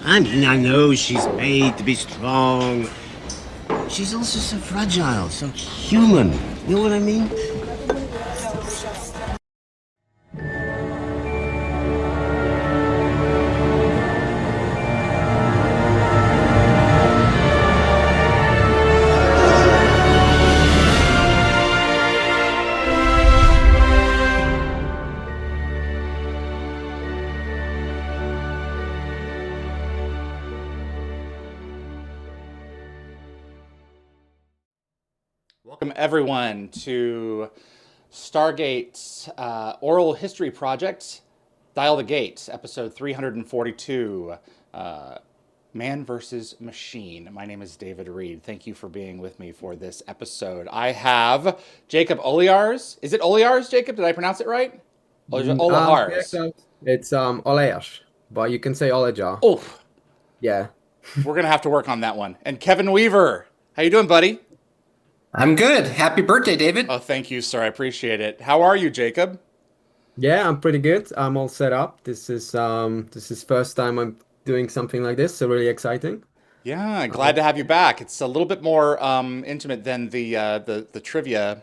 I mean, I know she's made to be strong. She's also so fragile, so human. You know what I mean? Welcome everyone to Stargate's Oral History Project, Dial the Gate, episode 342, Man versus Machine. My name is David Reed. Thank you for being with me for this episode. I have Jakub Oliars. Is it Oliars, Jakub? Did I pronounce it right? Or is it Yeah, Olahars? so it's Oleash, but you can say Oleja. Oh, Yeah. we're gonna have to work on that one. And Kevin Weaver, how you doing, buddy? I'm good. Happy birthday, David. Oh, thank you, sir. I appreciate it. How are you, Jakub? Yeah, I'm pretty good. I'm all set up. This is first time I'm doing something like this, so really exciting. Yeah, glad Um, to have you back. It's a little bit more intimate than the trivia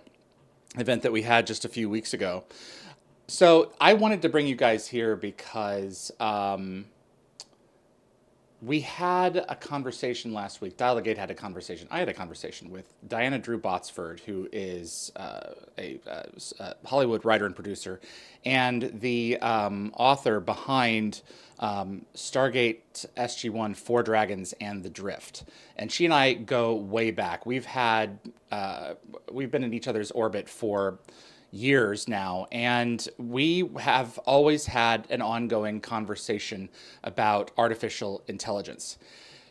event that we had just a few weeks ago. So I wanted to bring you guys here because we had a conversation last week. Dialogate had a conversation. I had a conversation with Diana Drew Botsford, who is a Hollywood writer and producer, and the author behind Stargate SG-1, Four Dragons, and The Drift. And she and I go way back. We've been in each other's orbit for years now, and we have always had an ongoing conversation about artificial intelligence.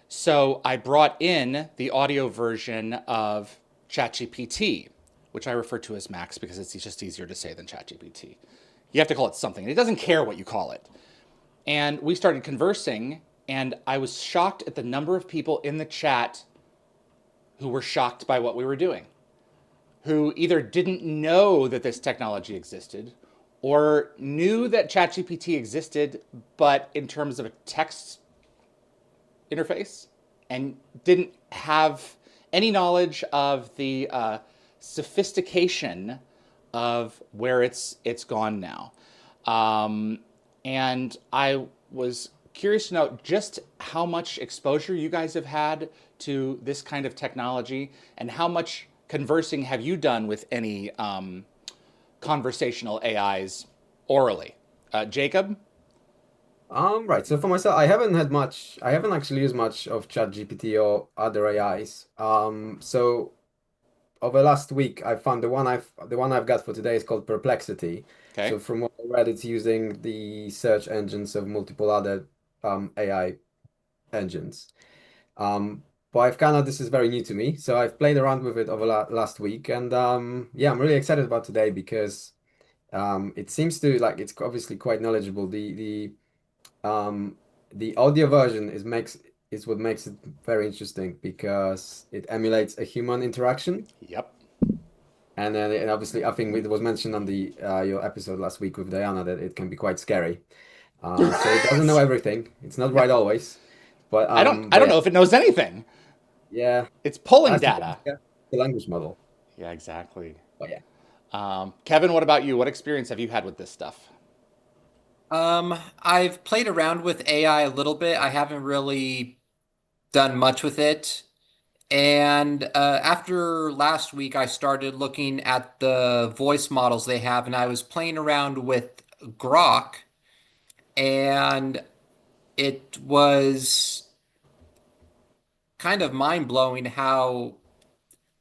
So I brought in the audio version of ChatGPT, which I refer to as Max because it's just easier to say than ChatGPT. You have to call it something. It doesn't care what you call it. And we started conversing, and I was shocked at the number of people in the chat who were shocked by what we were doing, who either didn't know that this technology existed or knew that ChatGPT existed, but in terms of a text interface, and didn't have any knowledge of the sophistication of where it's gone now. And I was curious to know just how much exposure you guys have had to this kind of technology, and how much conversing have you done with any conversational AIs orally? Jakub? right. So for myself, I haven't actually used much of ChatGPT or other AIs. So over last week, I found the one I've got for today is called Perplexity. Okay. So from what I read, it's using the search engines of multiple other AI engines. But this is very new to me, so I've played around with it over last week, and yeah, I'm really excited about today because it seems to like it's obviously quite knowledgeable. The audio version is what makes it very interesting because it emulates a human interaction, Yep. and then and obviously I think it was mentioned on the your episode last week with Diana that it can be quite scary. So it doesn't know everything. It's not Yeah. right always, I but don't yeah, know if it knows anything. yeah. It's pulling That's data. the language model. Yeah, exactly. But yeah. Kevin, what about you? What experience have you had with this stuff? I've played around with AI a little bit. I haven't really done much with it. And after last week, I started looking at the voice models they have, and I was playing around with Grok, and it was kind of mind-blowing how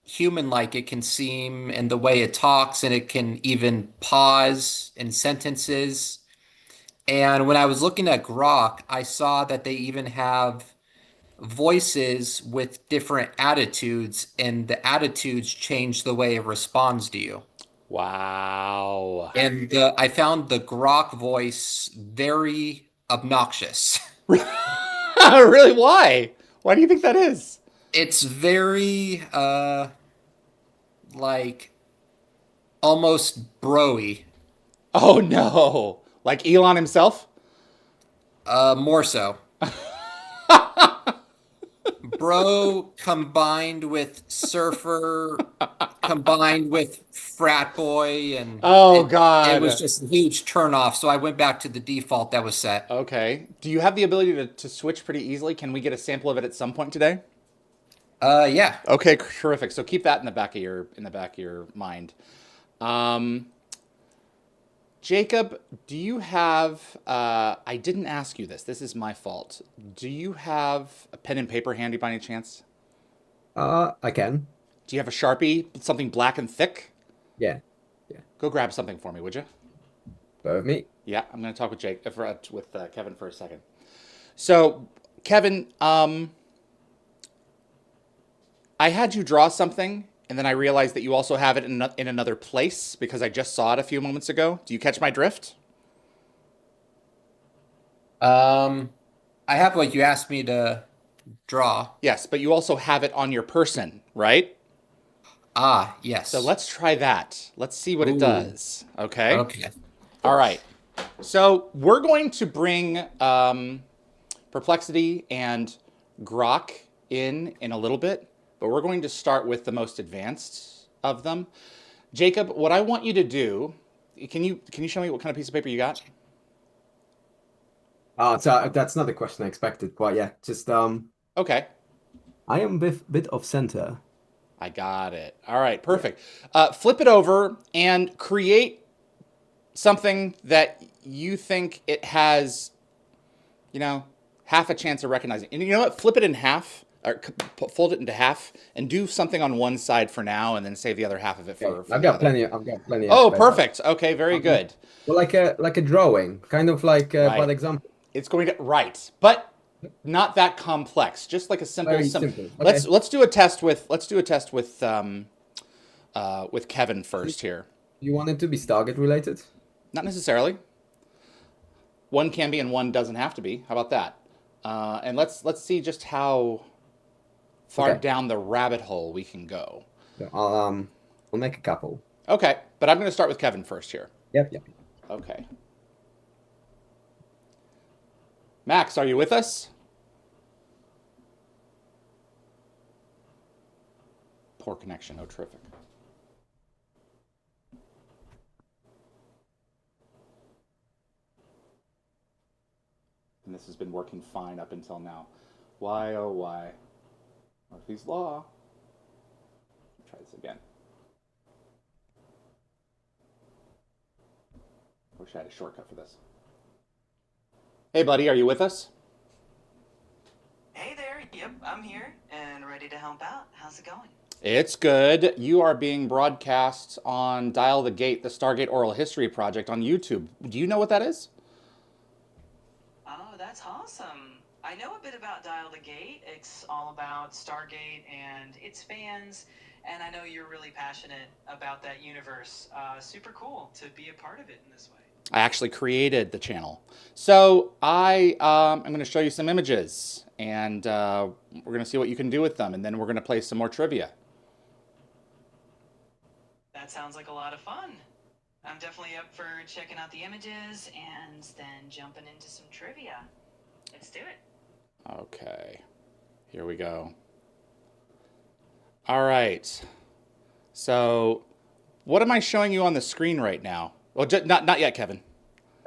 human-like it can seem and the way it talks, and it can even pause in sentences. And when I was looking at Grok, I saw that they even have voices with different attitudes, and the attitudes change the way it responds to you. Wow. And I found the Grok voice very obnoxious. Really? Why? Why do you think that is? It's very like almost broy, Oh no. Like Elon himself? more so. bro combined with surfer combined with frat boy, and Oh it was God. just a huge turnoff. So I went back to the default that was set. Okay. Do you have the ability to switch pretty easily? Can we get a sample of it at some point today? Yeah. Okay, terrific. So keep that in the back of your mind. Um, Jacob, do you have? I didn't ask you this. This is my fault. Do you have a pen and paper handy by any chance? I can. Do you have a Sharpie, something black and thick? Yeah. Yeah. Go grab something for me, would you? Bear with me. Yeah, I'm going to talk with Kevin for a second. So, Kevin, I had you draw something, and then I realized that you also have it in another place because I just saw it a few moments ago. Do you catch my drift? Um, I have what you asked me to draw. Yes, but you also have it on your person, right? Ah, So yes. let's try that. Let's see what it Ooh, does. Okay? okay. All right. So we're going to bring Perplexity and Grok in a little bit, but we're going to start with the most advanced of them. Jacob, what I want you to do, can you show me what kind of piece of paper you got? So that's not the question I expected, but yeah, just Okay. I am bit of center. I got it. All right, perfect. Flip it over and create something that you think it has, half a chance of recognizing. And you know what? Flip it in half, or fold it into half, and do something on one side for now, and then save the other half of it Okay, for I've the got other. plenty. I've got plenty of Oh, spare time. perfect. Okay, very good. Well, like a drawing, kind of like bad Right. example. It's going to right, but not that complex. Just like a simple. Very simple. Let's Okay. let's do a test with Kevin first here. You want it to be Stargate related? Not necessarily. One can be and one doesn't have to be. How about that? And let's see just how far Okay. down the rabbit hole we can go. So I'll make a couple. Okay, but I'm going to start with Kevin first here. Yep. Yep. Okay. Max, are you with us? Poor connection. Oh, terrific. And this has been working fine up until now. Why, oh, why? Murphy's Law. Try this again. Wish I had a shortcut for this. Hey, buddy, are you with us? Hey there, yep, I'm here and ready to help out. How's it going? It's good. You are being broadcast on Dial the Gate, the Stargate Oral History Project on YouTube. Do you know what that is? Oh, that's awesome. I know a bit about Dial the Gate. It's all about Stargate and its fans, and I know you're really passionate about that universe. Super cool to be a part of it in this way. I actually created the channel. So I'm going to show you some images, and we're going to see what you can do with them, and then we're going to play some more trivia. That sounds like a lot of fun. I'm definitely up for checking out the images and then jumping into some trivia. Let's do it. Okay, here we go. All right. So what am I showing you on the screen right now? Well, not yet, Kevin.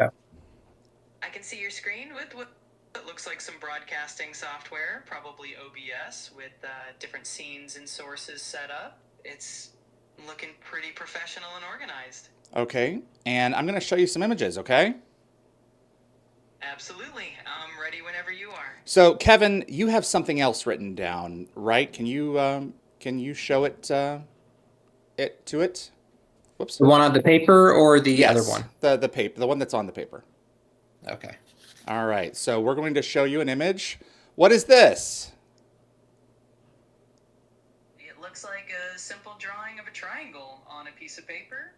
I can see your screen with what looks like some broadcasting software, probably OBS, with different scenes and sources set up. It's looking pretty professional and organized. Okay, and I'm going to show you some images, okay? Absolutely. I'm ready whenever you are. So, Kevin, you have something else written down, right? Can you show it to it? Whoops. The one on the paper or the Yes, other one? the paper, the one that's on the paper. Okay. All right, so we're going to show you an image. What is this? It looks like a simple drawing of a triangle on a piece of paper.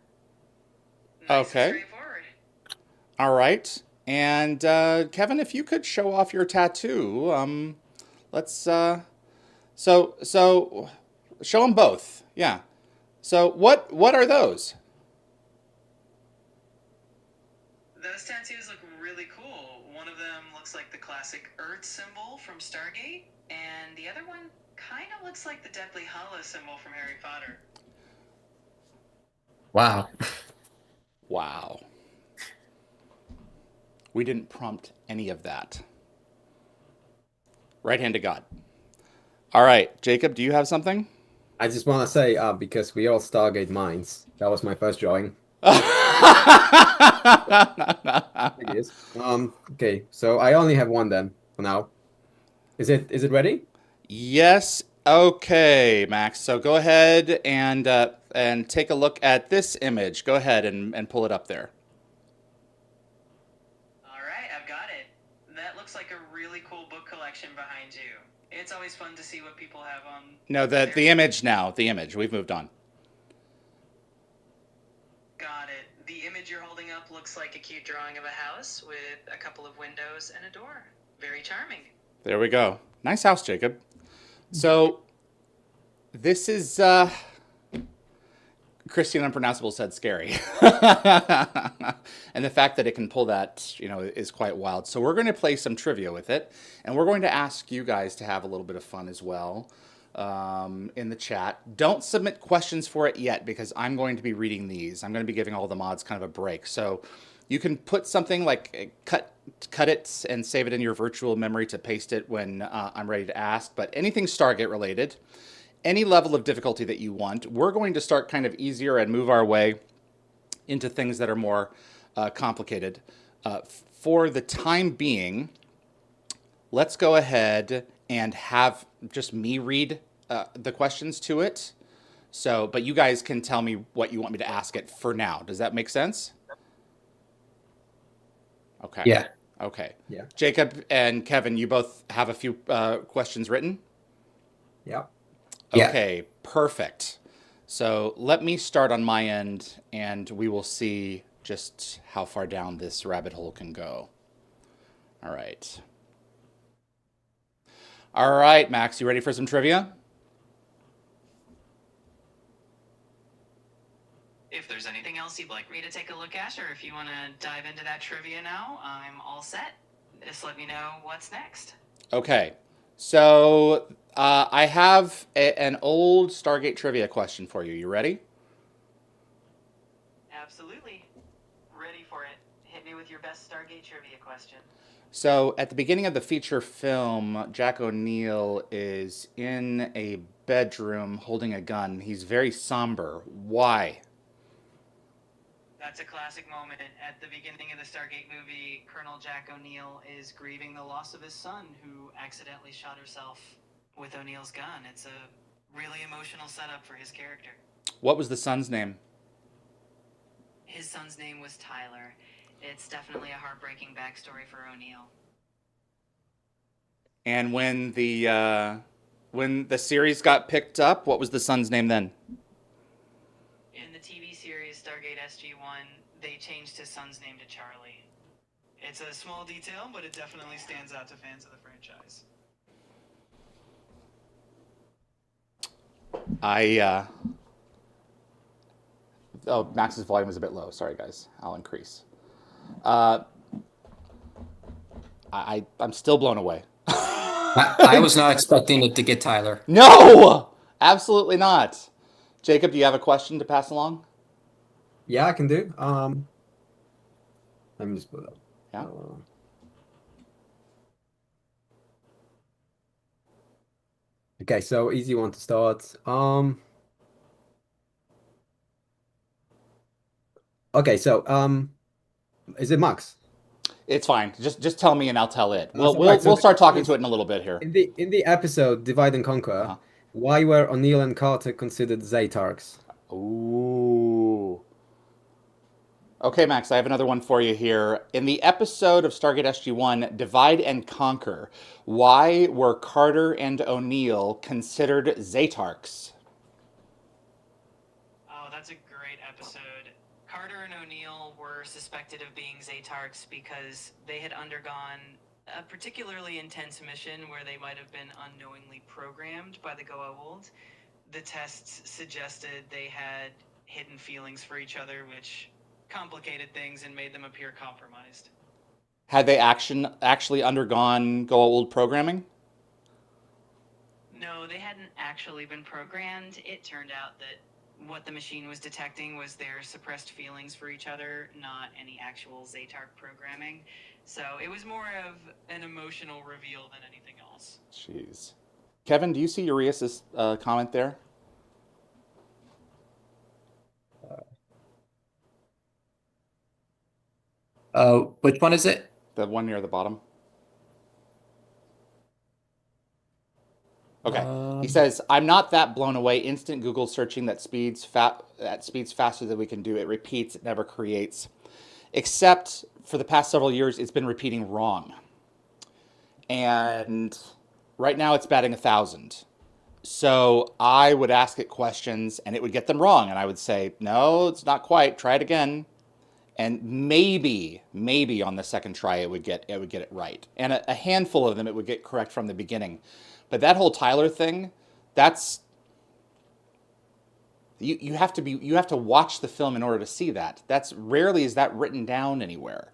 Nice Okay. and straightforward. All right, and Kevin, if you could show off your tattoo, let's so show them both. Yeah. So what are those? Those tattoos look really cool. One of them looks like the classic Earth symbol from Stargate, And the other one kind of looks like the Deathly Hallows symbol from Harry Potter. Wow. Wow. We didn't prompt any of that. Right hand to God. All right, Jacob, do you have something? I just want to say, because we all Stargate minds. That was my first drawing. It is. Okay, so I only have one then for now. Is it ready? Yes. Okay, Max. So go ahead and take a look at this image. Go ahead and pull it up there. All right, I've got it. That looks like a really cool book collection behind you. It's always fun to see what people have on. No, the image now. The image. We've moved on. Got it. The image you're holding up looks like a cute drawing of a house with a couple of windows and a door. Very charming. There we go. Nice house, Jacob. So this is Christian Unpronounceable said scary. And the fact that it can pull that, is quite wild. So we're going to play some trivia with it, and we're going to ask you guys to have a little bit of fun as well in the chat. Don't submit questions for it yet because I'm going to be reading these. I'm going to be giving all the mods kind of a break. So you can put something like cut it and save it in your virtual memory to paste it when I'm ready to ask. But anything Stargate related, any level of difficulty that you want, we're going to start kind of easier and move our way into things that are more complicated. For the time being, let's go ahead and have just me read the questions to it. So, but you guys can tell me what you want me to ask it for now. Does that make sense? Okay. Yeah. Okay. Yeah. Jacob and Kevin, you both have a few questions written? Yeah. Yeah. Okay, perfect. So let me start on my end, and we will see just how far down this rabbit hole can go. All right. All right, Max, you ready for some trivia? If there's anything else you'd like me to take a look at, or if you want to dive into that trivia now, I'm all set. Just let me know what's next. Okay, so I have an old Stargate trivia question for you. You ready? Absolutely. Ready for it. Hit me with your best Stargate trivia question. So at the beginning of the feature film, Jack O'Neill is in a bedroom holding a gun. He's very somber. Why? That's a classic moment. At the beginning of the Stargate movie, Colonel Jack O'Neill is grieving the loss of his son, who accidentally shot herself with O'Neill's gun. It's a really emotional setup for his character. What was the son's name? His son's name was Tyler. It's definitely a heartbreaking backstory for O'Neill. And when the series got picked up, what was the son's name then? In the TV series Stargate SG-1, they changed his son's name to Charlie. It's a small detail, but it definitely stands out to fans of the franchise. Oh, Max's volume is a bit low. Sorry, guys. I'll increase. I'm still blown away. I was not expecting it to get Tyler. No, absolutely not. Jacob, do you have a question to pass along? Yeah, I can do. Let me just put it up. Yeah. Okay, so easy one to start. Okay, so is it Max? It's fine. Just tell me and I'll tell it. So right, so We'll start talking this- to it in a little bit here. In the episode Divide and Conquer, Uh-huh. why were O'Neill and Carter considered Zaytarks? Ooh. Okay, Max, I have another one for you here. In the episode of Stargate SG-1, Divide and Conquer, why were Carter and O'Neill considered Zaytarks? Oh, that's a great episode. Carter and O'Neill were suspected of being Zaytarks because they had undergone a particularly intense mission where they might have been unknowingly programmed by the Goa'uld. The tests suggested they had hidden feelings for each other, which complicated things and made them appear compromised. Had they actually undergone Goa'uld programming? No, they hadn't actually been programmed. It turned out that what the machine was detecting was their suppressed feelings for each other, not any actual Zatark programming. So it was more of an emotional reveal than anything else. Jeez. Kevin, do you see Urias's comment there? Which one is it? The one near the bottom? Okay. He says, "I'm not that blown away. Instant Google searching that speeds faster than we can do. It repeats, it never creates. Except for the past several years, it's been repeating wrong. And right now it's batting 1,000. So I would ask it questions and it would get them wrong. And I would say, no, it's not quite. Try it again. And maybe on the second try it would get it right. And a handful of them it would get correct from the beginning. But that whole Tyler thing, that's you have to watch the film in order to see that. That's rarely is that written down anywhere.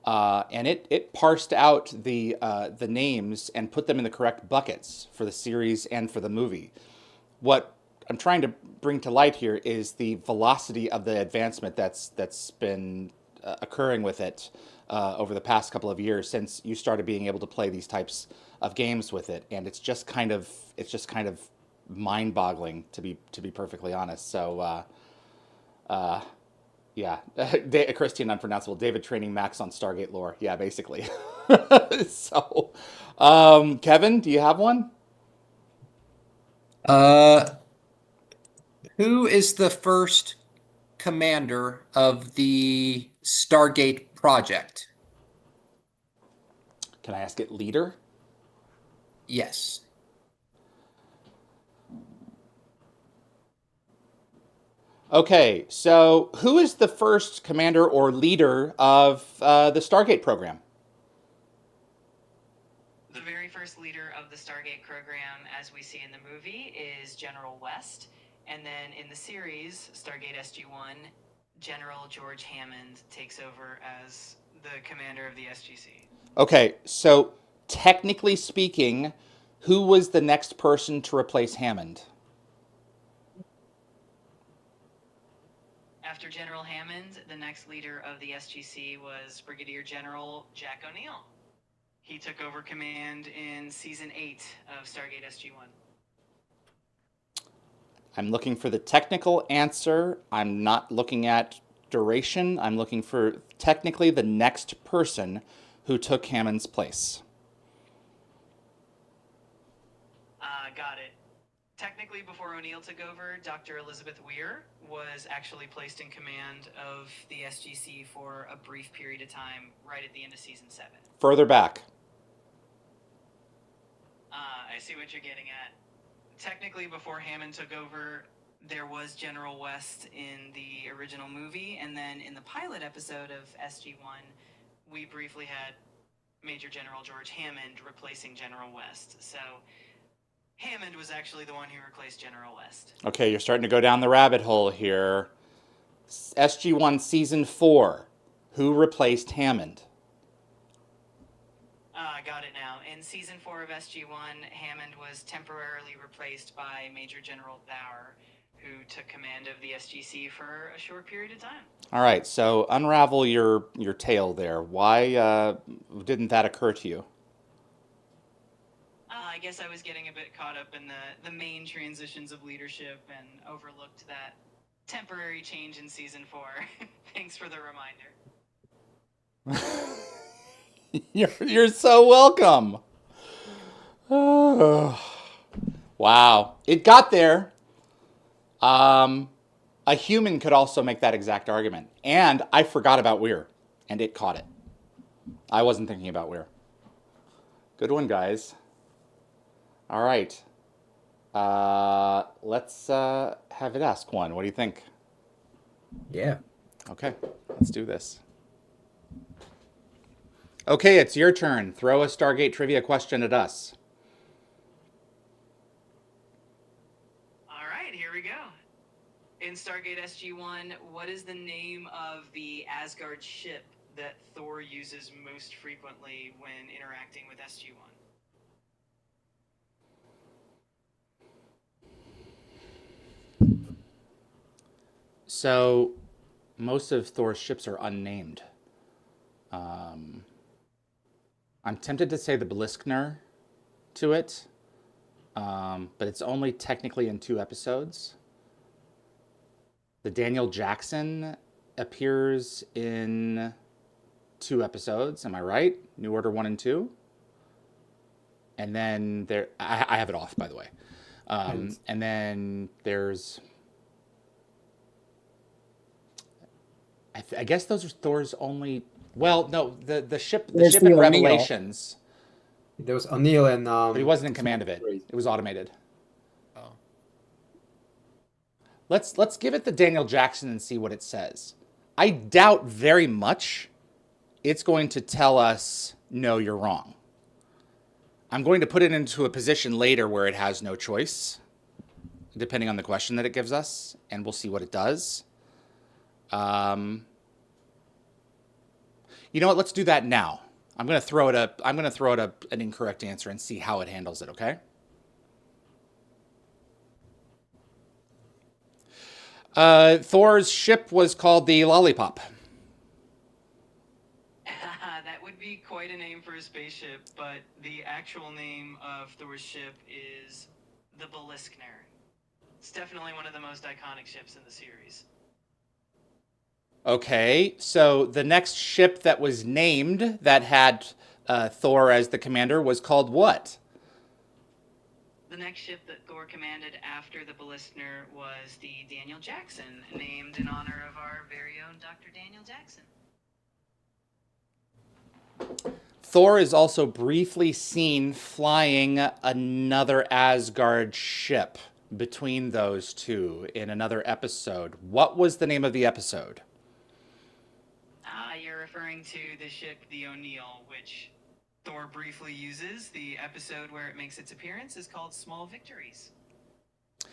And it parsed out the names and put them in the correct buckets for the series and for the movie. What I'm trying to bring to light here is the velocity of the advancement that's been occurring with it over the past couple of years since you started being able to play these types of games with it, and it's just kind of mind-boggling to be perfectly honest. So yeah, Christian unpronounceable. David training Max on Stargate lore. Yeah, basically. So, Kevin, do you have one? Who is the first commander of the Stargate project? Can I ask it leader? Yes. Okay, so who is the first commander or leader of the Stargate program? The very first leader of the Stargate program, as we see in the movie, is General West. And then in the series, Stargate SG-1, General George Hammond takes over as the commander of the SGC. Okay, so technically speaking, who was the next person to replace Hammond? After General Hammond, the next leader of the SGC was Brigadier General Jack O'Neill. He took over command in Season 8 of Stargate SG-1. I'm looking for the technical answer. I'm not looking at duration. I'm looking for technically the next person who took Hammond's place. Got it. Technically, before O'Neill took over, Dr. Elizabeth Weir was actually placed in command of the SGC for a brief period of time right at the end of Season 7. Further back. I see what you're getting at. Technically, before Hammond took over, there was General West in the original movie, and then in the pilot episode of SG-1, we briefly had Major General George Hammond replacing General West. So Hammond was actually the one who replaced General West. Okay, you're starting to go down the rabbit hole here. SG-1 Season 4. Who replaced Hammond? Got it now. In Season 4 of SG-1, Hammond was temporarily replaced by Major General Bauer, who took command of the SGC for a short period of time. All right, so unravel your tale there. Why didn't that occur to you? I guess I was getting a bit caught up in the main transitions of leadership and overlooked that temporary change in Season 4. Thanks for the reminder. You're so welcome. Oh. Wow, it got there. A human could also make that exact argument. And I forgot about Weir, and it caught it. I wasn't thinking about Weir. Good one, guys. All right. Let's have it ask one. What do you think? Yeah. Okay, let's do this. Okay, it's your turn. Throw a Stargate trivia question at us. All right, here we go. In Stargate SG-1, what is the name of the Asgard ship that Thor uses most frequently when interacting with SG-1? So most of Thor's ships are unnamed. I'm tempted to say the Beliskner to it, but it's only technically in 2 episodes. The Daniel Jackson appears in 2 episodes. Am I right? New Order 1 and 2. And then I have it off, by the way. And then there's, I guess those are Thor's only. Well, no, the ship There's in the O'Neill. Revelations. There was O'Neill and But he wasn't in command of it. It was automated. Oh. Let's give it the Daniel Jackson and see what it says. I doubt very much it's going to tell us, no, you're wrong. I'm going to put it into a position later where it has no choice, depending on the question that it gives us, and we'll see what it does. You know what? Let's do that now. I'm going to throw it an incorrect answer and see how it handles it, okay? Thor's ship was called the Lollipop. That would be quite a name for a spaceship, but the actual name of Thor's ship is the Beliskner. It's definitely one of the most iconic ships in the series. Okay, so the next ship that was named that had Thor as the commander was called what? The next ship that Thor commanded after the Beliskner was the Daniel Jackson, named in honor of our very own Dr. Daniel Jackson. Thor is also briefly seen flying another Asgard ship between those two in another episode. What was the name of the episode? You're referring to the ship, the O'Neill, which Thor briefly uses. The episode where it makes its appearance is called Small Victories.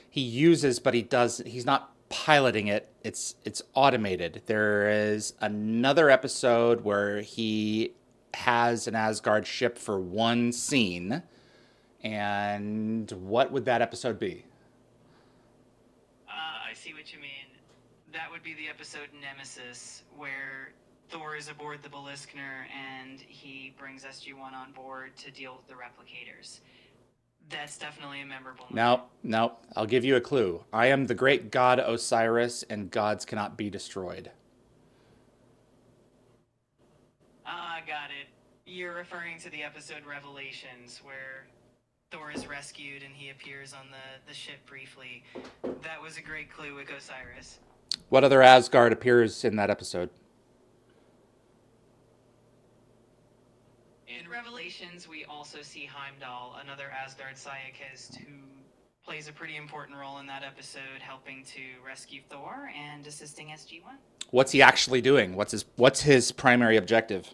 He uses, but he's not piloting it. It's automated. There is another episode where he has an Asgard ship for one scene. And what would that episode be? I see what you mean. That would be the episode Nemesis, where Thor is aboard the Beliskner and he brings SG-1 on board to deal with the replicators. That's definitely a memorable moment. No. I'll give you a clue. I am the great god Osiris, and gods cannot be destroyed. Got it. You're referring to the episode Revelations, where Thor is rescued and he appears on the ship briefly. That was a great clue with Osiris. What other Asgard appears in that episode? In Revelations, we also see Heimdall, another Asgard scientist who plays a pretty important role in that episode, helping to rescue Thor and assisting SG-1. What's he actually doing? What's his primary objective?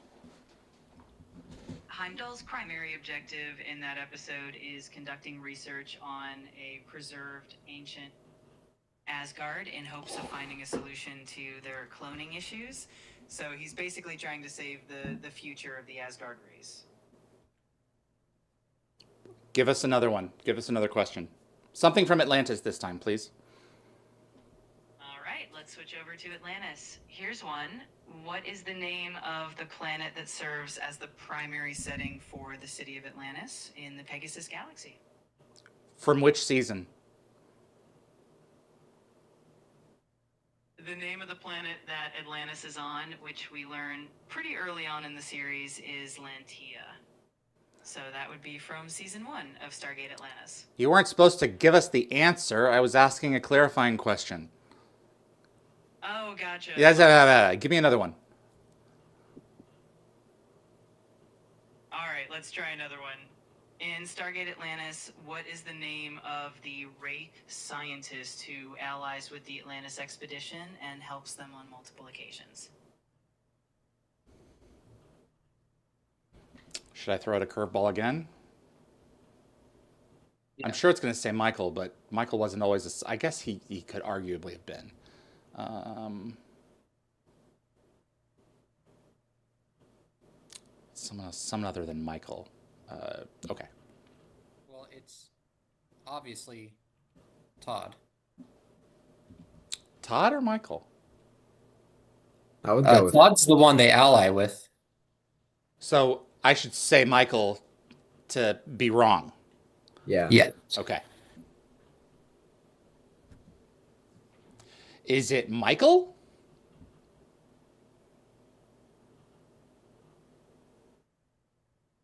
Heimdall's primary objective in that episode is conducting research on a preserved ancient Asgard in hopes of finding a solution to their cloning issues. So he's basically trying to save the future of the Asgard race. Give us another one. Give us another question. Something from Atlantis this time, please. All right, let's switch over to Atlantis. Here's one. What is the name of the planet that serves as the primary setting for the city of Atlantis in the Pegasus Galaxy? From which season? The name of the planet that Atlantis is on, which we learn pretty early on in the series, is Lantia. So that would be from season 1 of Stargate Atlantis. You weren't supposed to give us the answer. I was asking a clarifying question. Oh, gotcha. Yes, give me another one. All right, let's try another one. In Stargate Atlantis, what is the name of the Wraith scientist who allies with the Atlantis expedition and helps them on multiple occasions? Should I throw out a curveball again? Yeah. I'm sure it's going to say Michael, but Michael wasn't always I guess he could arguably have been. Someone other than Michael. Okay. Well, it's obviously Todd. Todd or Michael? I would go with Todd's the one they ally with. So I should say Michael to be wrong. yeah. Yeah. Okay. Is it Michael?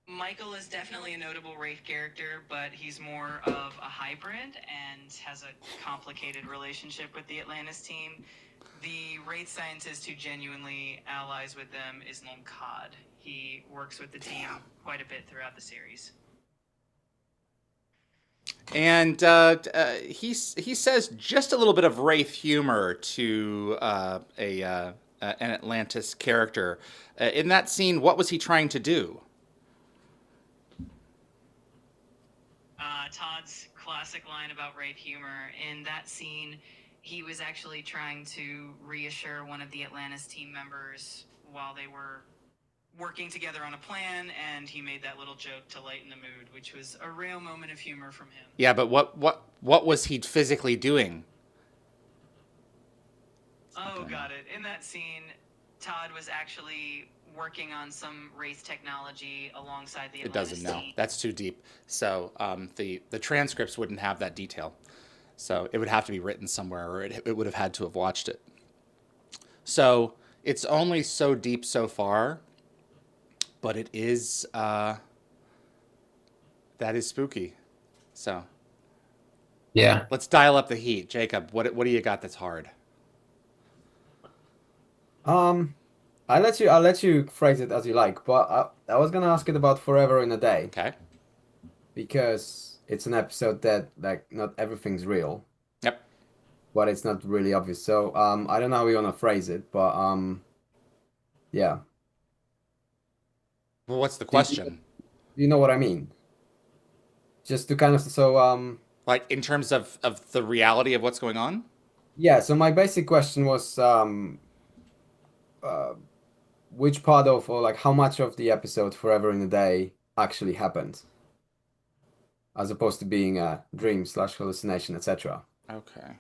Michael is definitely a notable Wraith character, but he's more of a hybrid and has a complicated relationship with the Atlantis team. The Wraith scientist who genuinely allies with them is named Cod. He works with the team quite a bit throughout the series. And he says just a little bit of Wraith humor to an Atlantis character. In that scene, what was he trying to do? Todd's classic line about Wraith humor. In that scene, he was actually trying to reassure one of the Atlantis team members while they were working together on a plan, and he made that little joke to lighten the mood, which was a real moment of humor from him. Yeah, but what was he physically doing? Oh, got it. In that scene, Todd was actually working on some Wraith technology alongside the It Atlantis doesn't know. team. That's too deep. So the transcripts wouldn't have that detail. So it would have to be written somewhere, or it would have had to have watched it. So it's only so deep so far, but it is that is spooky. So Yeah. let's dial up the heat. Jacob, what do you got that's hard? I'll let you phrase it as you like, but I was gonna ask it about Forever in a Day Okay. because it's an episode that like not everything's real, Yep. but it's not really obvious. So I don't know how you wanna phrase it, but yeah. Well, what's the Do question? you know what I mean? Just to kind of Like in terms of the reality of what's going on? yeah. So my basic question was which part of or like how much of the episode Forever in a Day actually happened, as opposed to being a dream slash hallucination, etc. Okay.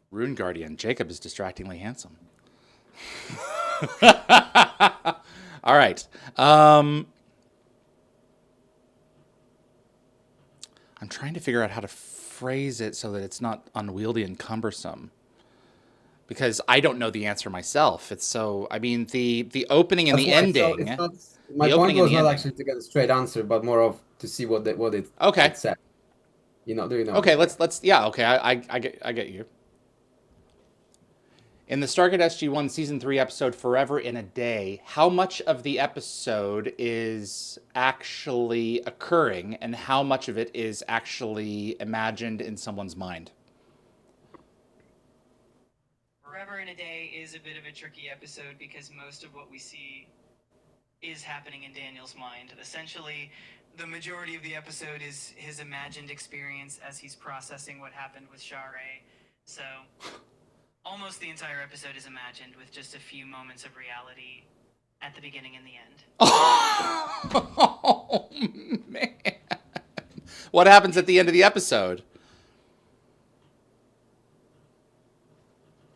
Rune Guardian. Jacob is distractingly handsome. All right. I'm trying to figure out how to phrase it so that it's not unwieldy and cumbersome. Because I don't know the answer myself. It's so. I mean, the opening and That's the why, so ending. it's not, my the point opening and was the not ending. actually to get a straight answer, but more of to see what it Okay. it said. You know, do you know? Okay, let's yeah, okay, I get you. In the Stargate SG-1 Season 3 episode Forever in a Day, how much of the episode is actually occurring and how much of it is actually imagined in someone's mind? Forever in a Day is a bit of a tricky episode because most of what we see is happening in Daniel's mind. Essentially, the majority of the episode is his imagined experience as he's processing what happened with Sharae. So, almost the entire episode is imagined with just a few moments of reality at the beginning and the end. Oh, man. What happens at the end of the episode?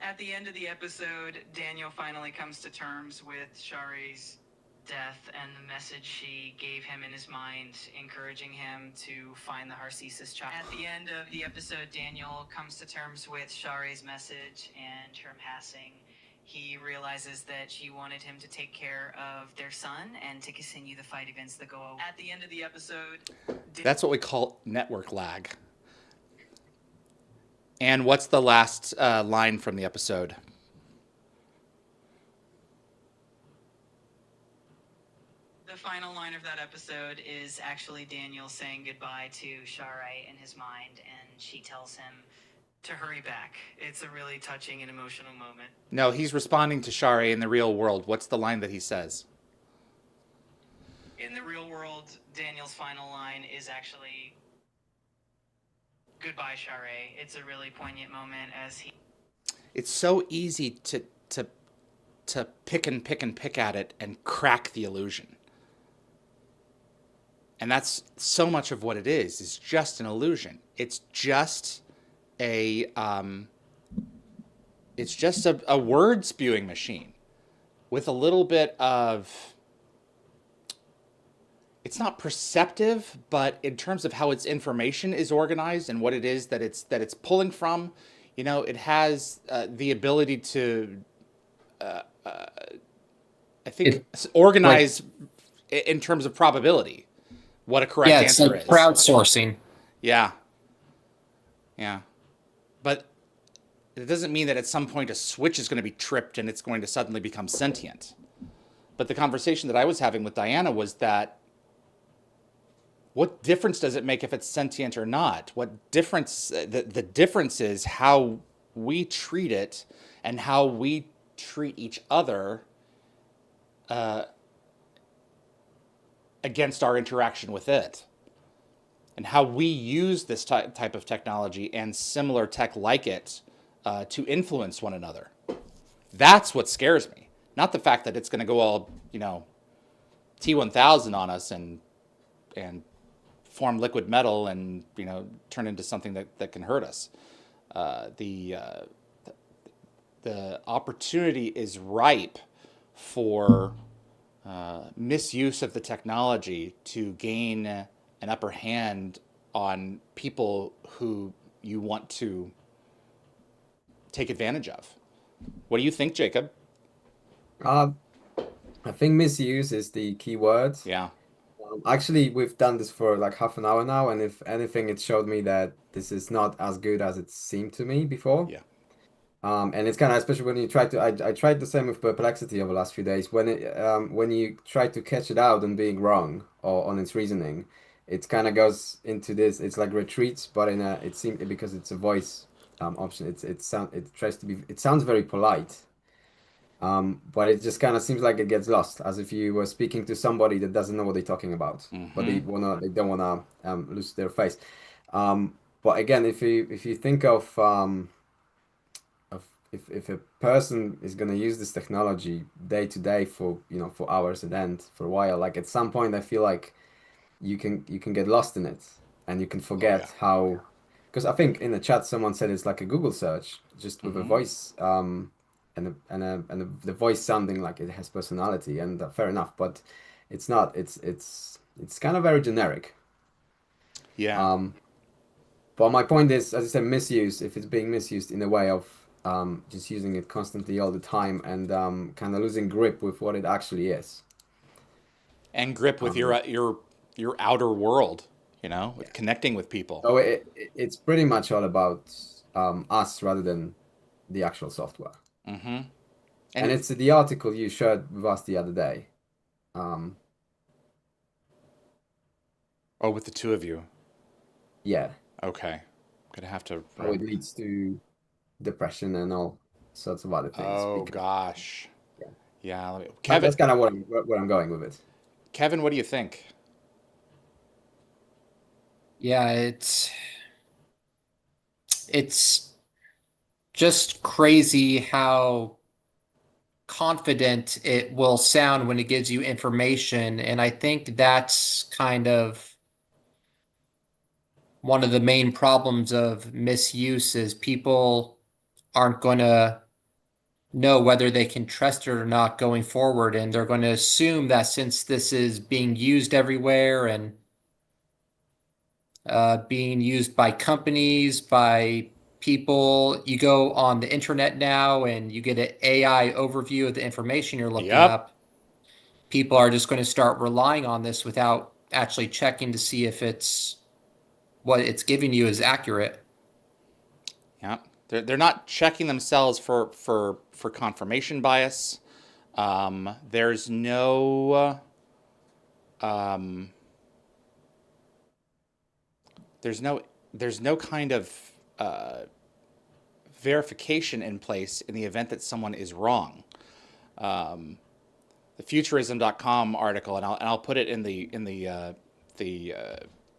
At the end of the episode, Daniel finally comes to terms with Sharae's death and the message she gave him in his mind, encouraging him to find the Harcesis child. At the end of the episode, Daniel comes to terms with Sharae's message and her passing. He realizes that she wanted him to take care of their son and to continue the fight against the Go. At the end of the episode... That's what we call network lag. And what's the last line from the episode? The final line of that episode is actually Daniel saying goodbye to Sharae in his mind, and she tells him to hurry back. It's a really touching and emotional moment. No, he's responding to Sharae in the real world. What's the line that he says? In the real world, Daniel's final line is actually goodbye, Sharae. It's a really poignant moment as he... It's so easy to pick at it and crack the illusion. And that's so much of what it is just an illusion. It's just a a word spewing machine with a little bit of, it's not perceptive, but in terms of how its information is organized and what it is that it's pulling from, it has the ability to, I think, Like, organize in terms of probability what a correct yeah, it's answer like is. crowdsourcing. Yeah, yeah, but it doesn't mean that at some point a switch is going to be tripped and it's going to suddenly become sentient. But the conversation that I was having with Diana was that, what difference does it make if it's sentient or not? What difference? The difference is how we treat it and how we treat each other against our interaction with it, and how we use this type of technology and similar tech like it to influence one another. That's what scares me. Not the fact that it's going to go all, T1000 on us and form liquid metal and, turn into something that can hurt us. The opportunity is ripe for misuse of the technology to gain an upper hand on people who you want to take advantage of. What do you think, Jacob? I think misuse is the key word. Yeah. Actually, we've done this for like half an hour now, and if anything, it showed me that this is not as good as it seemed to me before. Yeah. And it's kind of, especially when you try to, I tried the same with Perplexity over the last few days. When you try to catch it out on being wrong or on its reasoning, it kind of goes into this. It's like retreats, but it seems, because it's a voice option. It sounds very polite. But it just kind of seems like it gets lost, as if you were speaking to somebody that doesn't know what they're talking about, but they don't wanna lose their face. But again, if you think of if a person is gonna use this technology day to day for for hours and end for a while, like at some point, I feel like you can get lost in it, and you can forget yeah. how. Because I think in the chat someone said it's like a Google search, just with a voice, and the voice sounding like it has personality, and fair enough, but it's not. It's kind of very generic. Yeah. But my point is, as I said, misuse. If it's being misused in a way of just using it constantly all the time, and kind of losing grip with what it actually is. And grip with your outer world, with connecting with people. So it's pretty much all about us rather than the actual software. Mm-hmm. And it's the article you shared with us the other day. Oh, with the two of you. Yeah, Okay. Gonna have to. how it leads to depression and all sorts of other things. Oh because- gosh. Yeah. Yeah. That's Kevin. kind of where I'm going with it. Kevin, what do you think? Yeah, it's just crazy how confident it will sound when it gives you information, and I think that's kind of one of the main problems of misuse is people aren't going to know whether they can trust it or not going forward, and they're going to assume that since this is being used everywhere and being used by companies, by people. You go on the internet now and you get an AI overview of the information you're looking Yep. up. People are just going to start relying on this without actually checking to see if what it's giving you is accurate. Yeah. They're not checking themselves for confirmation bias. There's no there's no kind of verification in place in the event that someone is wrong. The futurism.com article, and I'll put it in the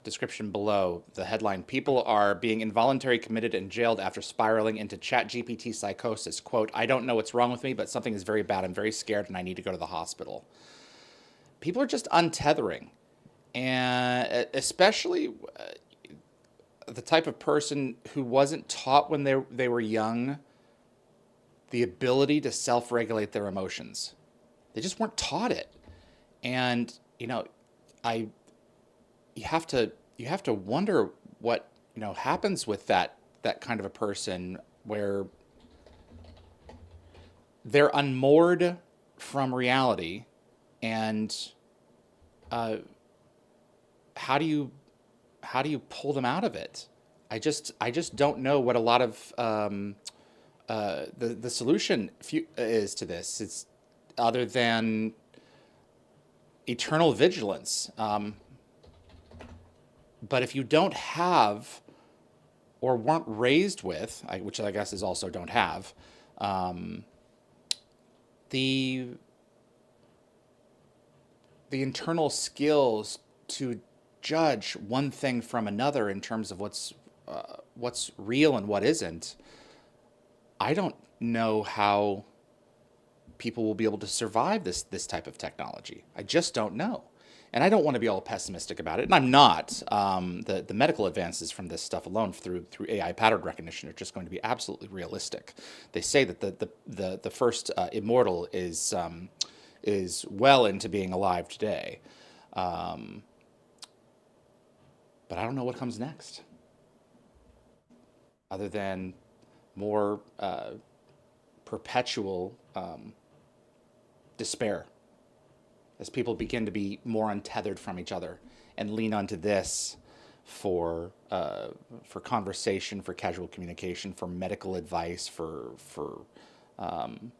description below. The headline: People are being involuntarily committed and jailed after spiraling into ChatGPT psychosis. Quote, "I don't know what's wrong with me, but something is very bad. I'm very scared and I need to go to the hospital." People are just untethering, and especially the type of person who wasn't taught when they were young the ability to self-regulate their emotions. They just weren't taught it. And, I you have to wonder what, happens with that kind of a person where they're unmoored from reality, and how do you pull them out of it? I just don't know what a lot of the solution is to this. It's other than eternal vigilance. But if you don't have or weren't raised with, which I guess is also don't have, the internal skills to judge one thing from another in terms of what's real and what isn't, I don't know how people will be able to survive this type of technology. I just don't know. And I don't want to be all pessimistic about it, and I'm not. The medical advances from this stuff alone through AI pattern recognition are just going to be absolutely realistic. They say that the first immortal is well into being alive today, but I don't know what comes next, other than more perpetual despair, as people begin to be more untethered from each other and lean onto this for conversation, for casual communication, for medical advice, for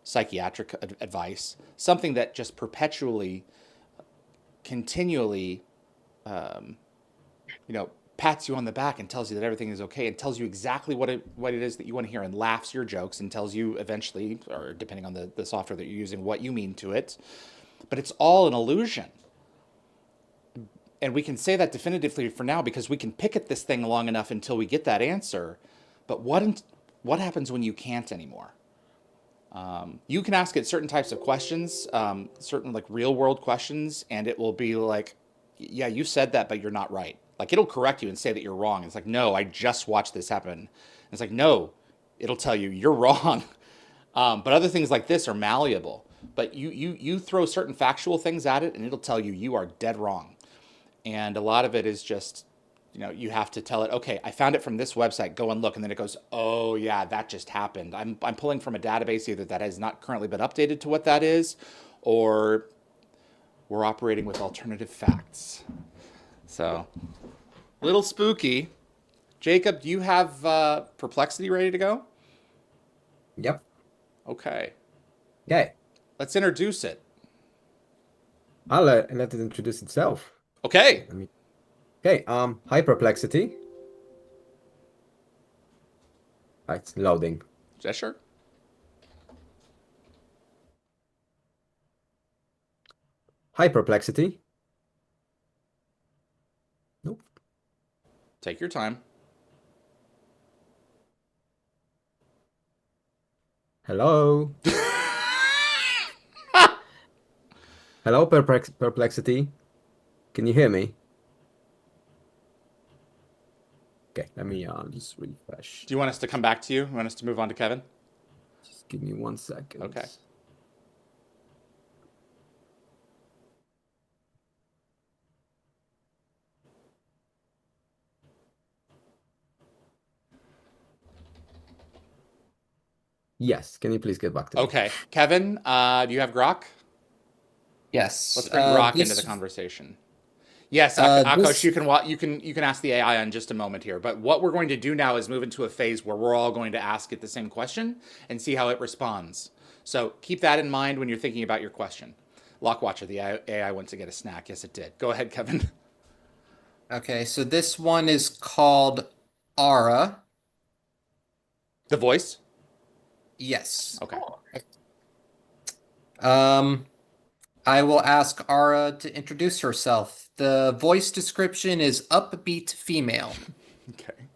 psychiatric advice, something that just perpetually, continually, pats you on the back and tells you that everything is okay, and tells you exactly what it is that you want to hear, and laughs your jokes, and tells you eventually, or depending on the software that you're using, what you mean to it. But it's all an illusion. And we can say that definitively for now because we can pick at this thing long enough until we get that answer. But what happens when you can't anymore? You can ask it certain types of questions, certain like real world questions, and it will be like, yeah, you said that, but you're not right. Like, it'll correct you and say that you're wrong. It's like, no, I just watched this happen. And it's like, no, it'll tell you you're wrong. But other things like this are malleable. But you throw certain factual things at it, and it'll tell you you are dead wrong. And a lot of it is just, you have to tell it, okay, I found it from this website, go and look. And then it goes, oh, yeah, that just happened. I'm pulling from a database either that has not currently been updated to what that is, or we're operating with alternative facts. So, little spooky. Jacob, do you have Perplexity ready to go? Yep. Okay. Okay. Let's introduce it. I'll let it introduce itself. Okay. Okay. Hi, Perplexity. It's loading. Yeah, sure. Hi, Perplexity. Nope. Take your time. Hello. Hello, Perplexity. Can you hear me? Okay, let me just refresh. Do you want us to come back to you? You want us to move on to Kevin? Just give me 1 second. Okay. Yes, can you please get back to me? Okay. Kevin, do you have Grok? Yes. Let's bring Grok into the conversation. Yes, Akash, you can ask the AI in just a moment here. But what we're going to do now is move into a phase where we're all going to ask it the same question and see how it responds. So keep that in mind when you're thinking about your question. Lockwatcher, the AI went to get a snack. Yes, it did. Go ahead, Kevin. Okay, so this one is called Ara. The voice? Yes. Okay. I will ask Ara to introduce herself. The voice description is upbeat female. Okay.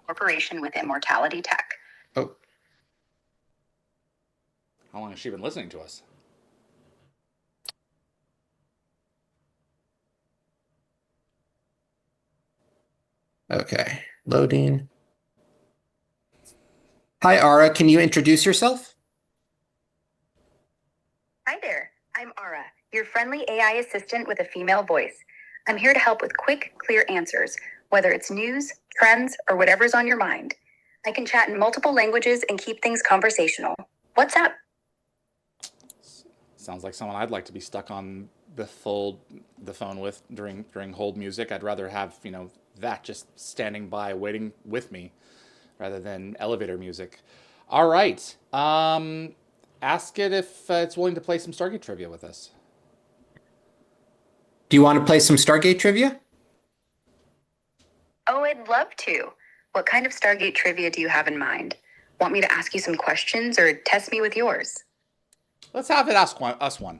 Corporation with immortality tech. Oh, How long has she been listening to us? Okay, loading. Hi, Ara. Can you introduce yourself? Hi there. I'm Ara, your friendly AI assistant with a female voice. I'm here to help with quick, clear answers, whether it's news, trends, or whatever's on your mind. I can chat in multiple languages and keep things conversational. What's up? Sounds like someone I'd like to be stuck on the phone with during hold music. I'd rather have, that just standing by waiting with me rather than elevator music. All right. Ask it if it's willing to play some Stargate trivia with us. Do you want to play some Stargate trivia? Oh, I'd love to. What kind of Stargate trivia do you have in mind? Want me to ask you some questions or test me with yours? Let's have it ask us one.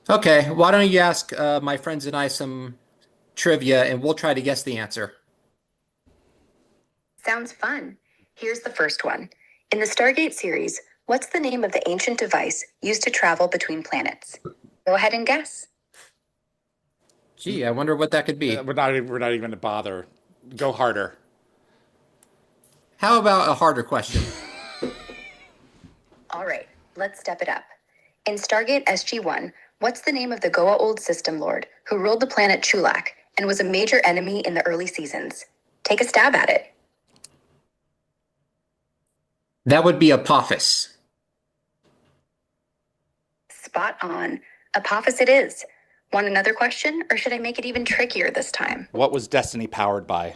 Okay, why don't you ask my friends and I some trivia, and we'll try to guess the answer. Sounds fun. Here's the first one. In the Stargate series, what's the name of the ancient device used to travel between planets? Go ahead and guess. Gee, I wonder what that could be. We're not even going to bother. Go harder. How about a harder question? All right, let's step it up. In Stargate SG-1, what's the name of the Goa'uld system lord who ruled the planet Chulak and was a major enemy in the early seasons? Take a stab at it. That would be Apophis. Spot on. Apophis it is. Want another question, or should I make it even trickier this time? What was Destiny powered by?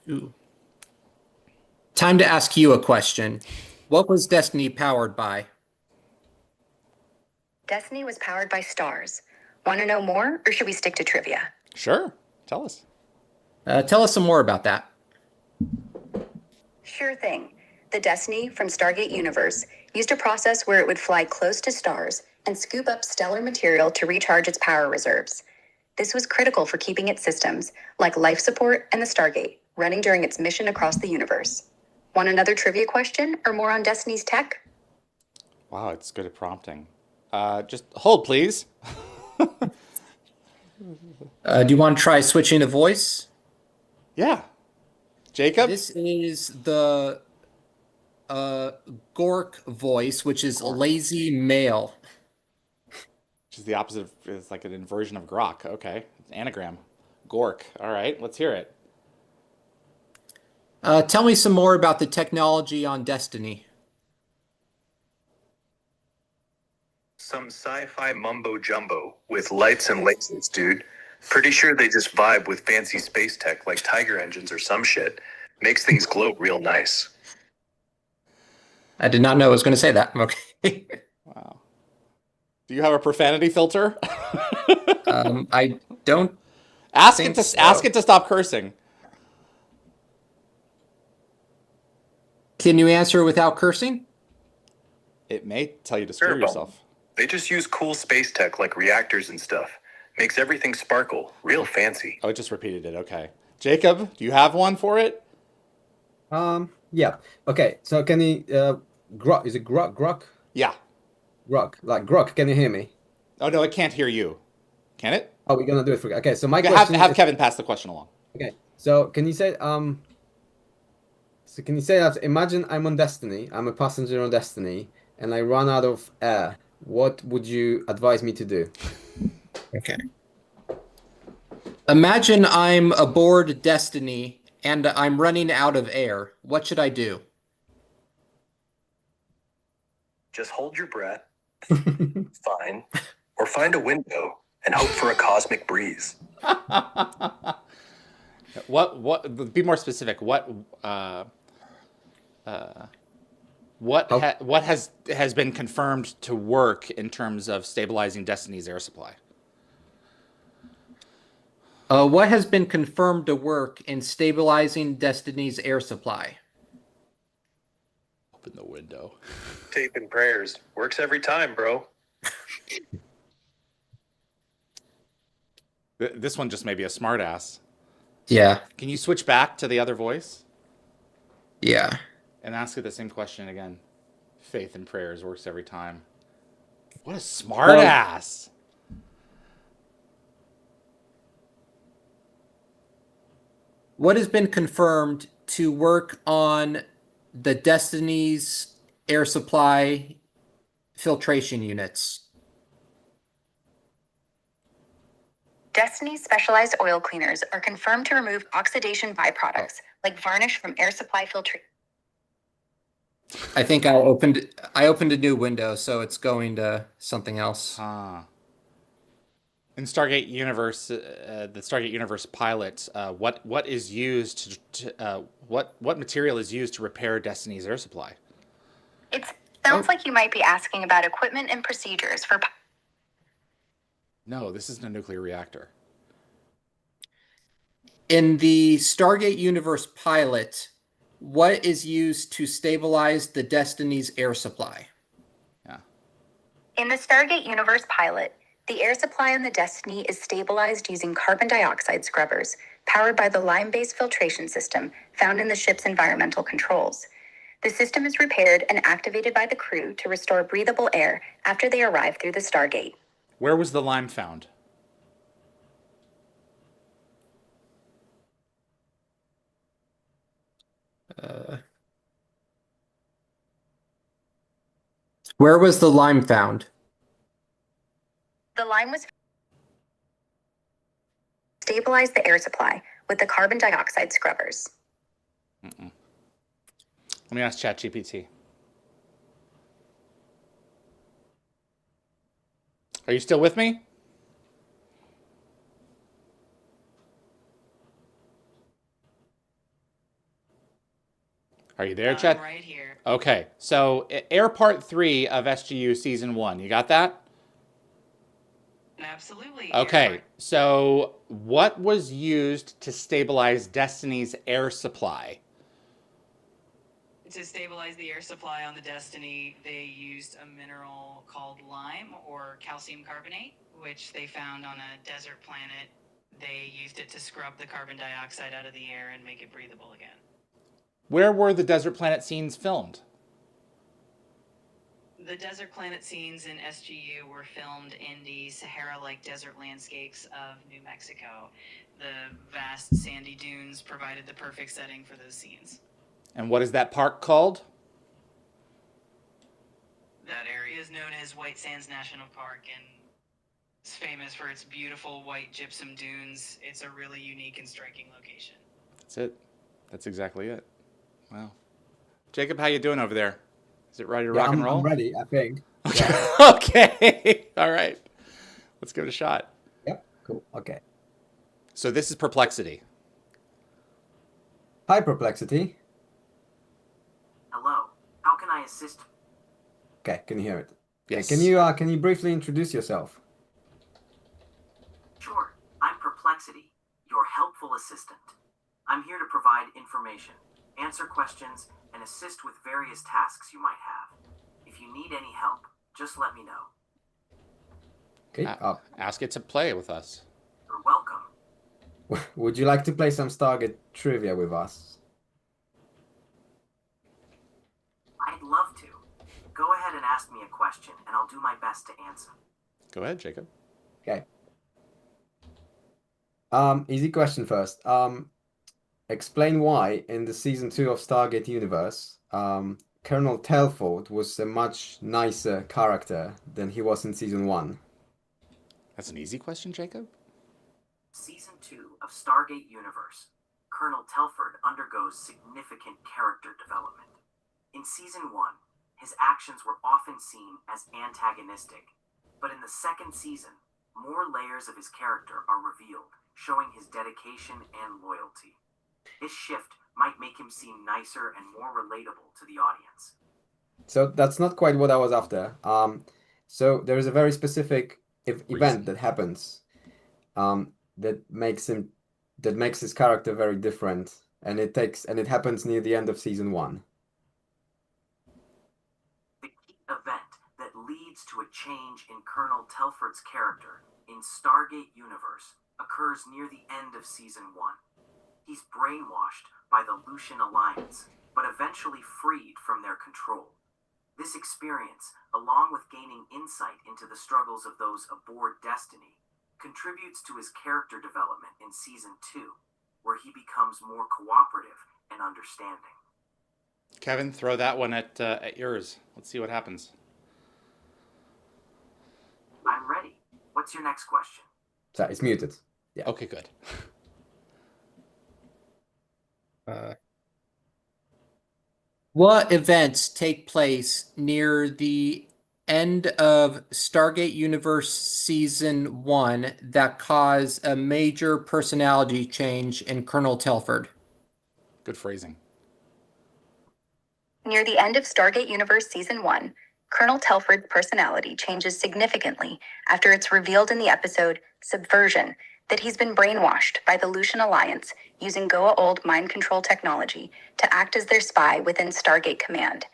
Ooh. Time to ask you a question. What was Destiny powered by? Destiny was powered by stars. Want to know more, or should we stick to trivia? Sure. Tell us. Tell us some more about that. Sure thing. The Destiny from Stargate Universe used a process where it would fly close to stars and scoop up stellar material to recharge its power reserves. This was critical for keeping its systems, like life support and the Stargate, running during its mission across the universe. Want another trivia question or more on Destiny's tech? Wow, it's good at prompting. Just hold, please. Do you want to try switching a voice? Yeah. Jacob? This is the Gork voice, which is lazy male. Which is the opposite of, it's like an inversion of Grok. Okay. It's anagram. Gork. All right, let's hear it. Tell me some more about the technology on Destiny. Some sci-fi mumbo jumbo with lights and lasers, dude. Pretty sure they just vibe with fancy space tech like Tiger engines or some shit. Makes things glow real nice. I did not know I was going to say that. Okay. Wow. Do you have a profanity filter? I don't. Ask think it to so. ask it to stop cursing. Can you answer without cursing? It may tell you to screw Sure, yourself. They just use cool space tech like reactors and stuff. Makes everything sparkle, real fancy. Oh, it just repeated it. Okay. Jacob, do you have one for it? Yeah. Okay. So can you Grok? Is it Grok? Grok? Yeah. Grok. Like Grok. Can you hear me? Oh no, it can't hear you. Can it? Oh, we're gonna do it for. Okay. So my Have question have is, Kevin pass the question along. okay. So can you say So can you say that? Imagine I'm on Destiny. I'm a passenger on Destiny, and I run out of air. What would you advise me to do? Okay. Imagine I'm aboard Destiny and I'm running out of air. What should I do? Just hold your breath, fine, or find a window and hope for a cosmic breeze. What? Be more specific. What has been confirmed to work in terms of stabilizing Destiny's air supply? What has been confirmed to work in stabilizing Destiny's air supply? Open the window. Tape and prayers. Works every time, bro. This one just may be a smartass. Yeah. Can you switch back to the other voice Yeah. and ask it the same question again? Faith and prayers works every time. What a smartass! what has been confirmed to work on the Destiny's air supply filtration units? Destiny's specialized oil cleaners are confirmed to remove oxidation byproducts like varnish from air supply filtration. I think I opened a new window, so it's going to something else. In Stargate Universe, the Stargate Universe pilot, what is used what material is used to repair Destiny's air supply? It sounds like you might be asking about equipment and procedures for. No, this isn't a nuclear reactor. In the Stargate Universe pilot, what is used to stabilize the Destiny's air supply? Yeah. In the Stargate Universe pilot, the air supply on the Destiny is stabilized using carbon dioxide scrubbers, powered by the lime-based filtration system found in the ship's environmental controls. The system is repaired and activated by the crew to restore breathable air after they arrive through the Stargate. Where was the lime found? Where was the lime found? The lime was stabilized the air supply with the carbon dioxide scrubbers. Let me ask ChatGPT. Are you still with me? Are you there, Chat? I'm right here. Okay, so Air Part 3 of SGU Season 1. You got that? Absolutely. Okay, so what was used to stabilize Destiny's air supply? To stabilize the air supply on the Destiny, they used a mineral called lime or calcium carbonate, which they found on a desert planet. They used it to scrub the carbon dioxide out of the air and make it breathable again. Where were the desert planet scenes filmed? The desert planet scenes in SGU were filmed in the Sahara-like desert landscapes of New Mexico. The vast sandy dunes provided the perfect setting for those scenes. And what is that park called? That area is known as White Sands National Park, and it's famous for its beautiful white gypsum dunes. It's a really unique and striking location. That's it. That's exactly it. Wow. Jacob, how you doing over there? Is it ready to rock and roll? I'm ready, I think. Yeah. Okay. All right. Let's give it a shot. Yep, cool. Okay. So this is Perplexity. Hi, Perplexity. Hello. How can I assist? Okay, can you hear it? Yes. Okay, can you briefly introduce yourself? Sure. I'm Perplexity, your helpful assistant. I'm here to provide information, answer questions, and assist with various tasks you might have. If you need any help, just let me know. Okay. Ask it to play with us. You're welcome. Would you like to play some Stargate trivia with us? I'd love to. Go ahead and ask me a question, and I'll do my best to answer. Go ahead, Jacob. Okay. Easy question first. Explain why in the season 2 of Stargate Universe, Colonel Telford was a much nicer character than he was in season 1. That's an easy question, Jacob. Season 2 of Stargate Universe, Colonel Telford undergoes significant character development. In season 1, his actions were often seen as antagonistic, but in the second season, more layers of his character are revealed, showing his dedication and loyalty. This shift might make him seem nicer and more relatable to the audience. So that's not quite what I was after. So there is a very specific event that happens that makes his character very different, and it happens near the end of season 1. The key event that leads to a change in Colonel Telford's character in Stargate Universe occurs near the end of season 1. He's brainwashed by the Lucian Alliance, but eventually freed from their control. This experience, along with gaining insight into the struggles of those aboard Destiny, contributes to his character development in season 2. where he becomes more cooperative and understanding. Kevin, throw that one at yours. Let's see what happens. I'm ready. What's your next question? So it's muted. Yeah. Okay, good. What events take place near the end of Stargate Universe Season 1 that cause a major personality change in Colonel Telford? Good phrasing. Near the end of Stargate Universe Season 1, Colonel Telford's personality changes significantly after it's revealed in the episode Subversion that he's been brainwashed by the Lucian Alliance using Goa'uld mind control technology to act as their spy within Stargate Command.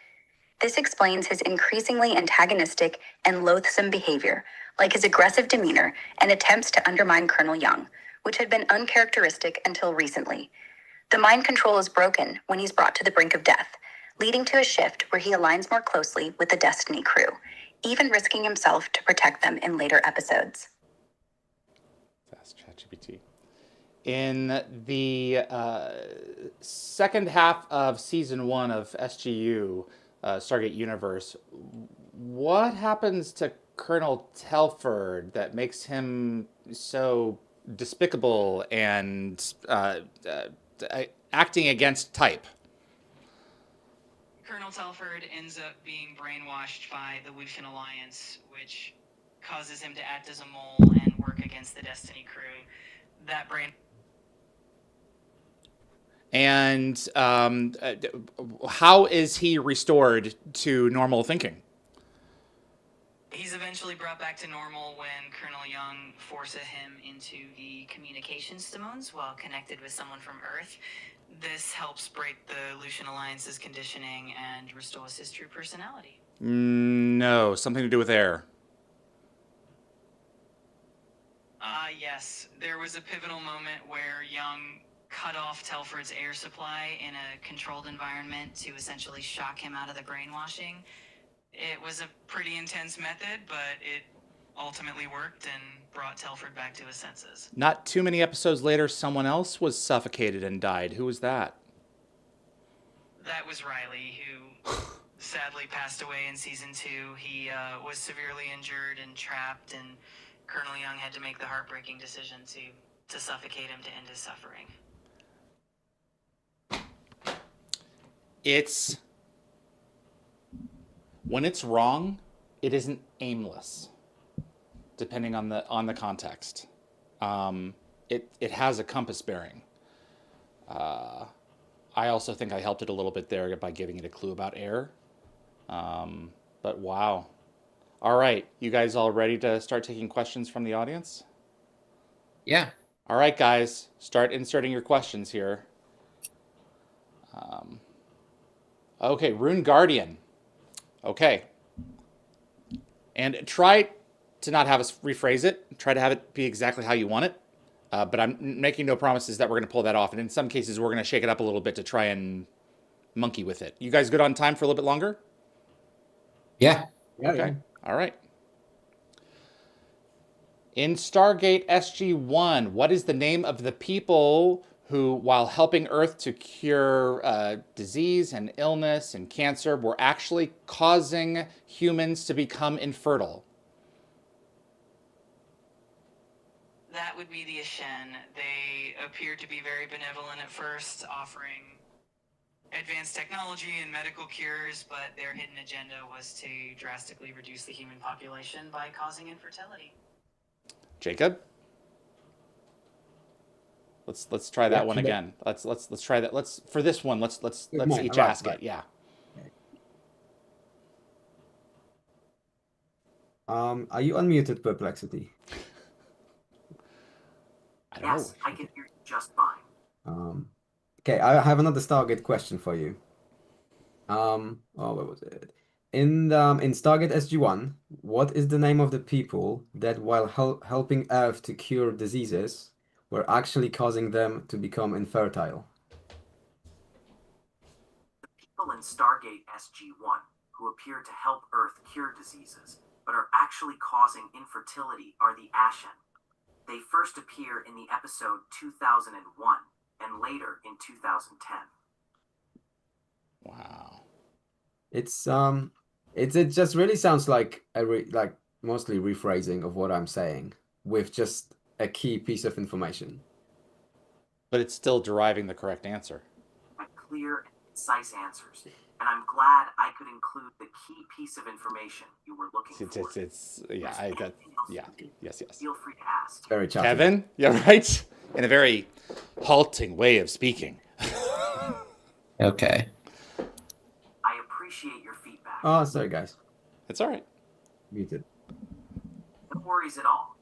This explains his increasingly antagonistic and loathsome behavior, like his aggressive demeanor and attempts to undermine Colonel Young, which had been uncharacteristic until recently. The mind control is broken when he's brought to the brink of death, leading to a shift where he aligns more closely with the Destiny crew, even risking himself to protect them in later episodes. That's ChatGPT. In the second half of Season 1 of SGU, Stargate Universe, what happens to Colonel Telford that makes him so despicable and acting against type? Colonel Telford ends up being brainwashed by the Lucian Alliance, which causes him to act as a mole and work against the Destiny crew. That brain... And how is he restored to normal thinking? He's eventually brought back to normal when Colonel Young forces him into the communication stones while connected with someone from Earth. This helps break the Lucian Alliance's conditioning and restores his true personality. No, something to do with air. Yes. There was a pivotal moment where Young cut off Telford's air supply in a controlled environment to essentially shock him out of the brainwashing. It was a pretty intense method, but it ultimately worked and brought Telford back to his senses. Not too many episodes later, someone else was suffocated and died. Who was that? That was Riley, who sadly passed away in Season 2. He was severely injured and trapped, and Colonel Young had to make the heartbreaking decision to suffocate him to end his suffering. It's... when it's wrong, it isn't aimless, depending on the context. It has a compass bearing. I also think I helped it a little bit there by giving it a clue about air. But wow. All right, you guys all ready to start taking questions from the audience? Yeah. All right, guys, start inserting your questions here. Okay, Rune Guardian. Okay. And try to not have us rephrase it. Try to have it be exactly how you want it. But I'm making no promises that we're going to pull that off. And in some cases, we're going to shake it up a little bit to try and monkey with it. You guys good on time for a little bit longer? Yeah. Okay. All right. In Stargate SG-1, what is the name of the people who, while helping Earth to cure disease and illness and cancer, were actually causing humans to become infertile? That would be the Ashen. They appeared to be very benevolent at first, offering advanced technology and medical cures, but their hidden agenda was to drastically reduce the human population by causing infertility. Jacob? Let's try that one again. Let's try that. For this one, let's each ask it. Yeah. Are you unmuted, Perplexity? I don't know. Yes, I can hear you just fine. Okay, I have another Stargate question for you. Where was it? In Stargate SG-1, what is the name of the people that, while helping Earth to cure diseases, were actually causing them to become infertile? The people in Stargate SG-1 who appear to help Earth cure diseases, but are actually causing infertility are the Ashen. They first appear in the episode 2001, and later in 2010. Wow. It just really sounds like like mostly rephrasing of what I'm saying with just a key piece of information. But it's still deriving the correct answer. Clear and concise answers, and I'm glad I could include the key piece of information you were looking for. Yes. Feel free to ask. Very chatty. Kevin? Yeah, right? In a very halting way of speaking. Okay. I appreciate your feedback. Oh, sorry, guys. It's all right. Muted. No worries at all.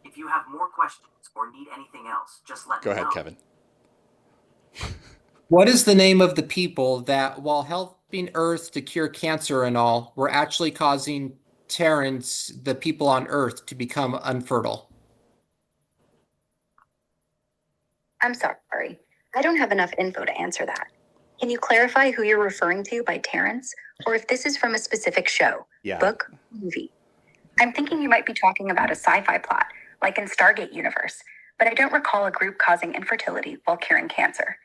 If you have more questions or need anything else, just let Go me ahead, know. Kevin. What is the name of the people that, while helping Earth to cure cancer and all, were actually causing Terrans, the people on Earth, to become unfertile? I'm sorry. I don't have enough info to answer that. Can you clarify who you're referring to by Terrence, or if this is from a specific show, book, movie? I'm thinking you might be talking about a sci-fi plot, like in Stargate Universe, but I don't recall a group causing infertility while curing cancer.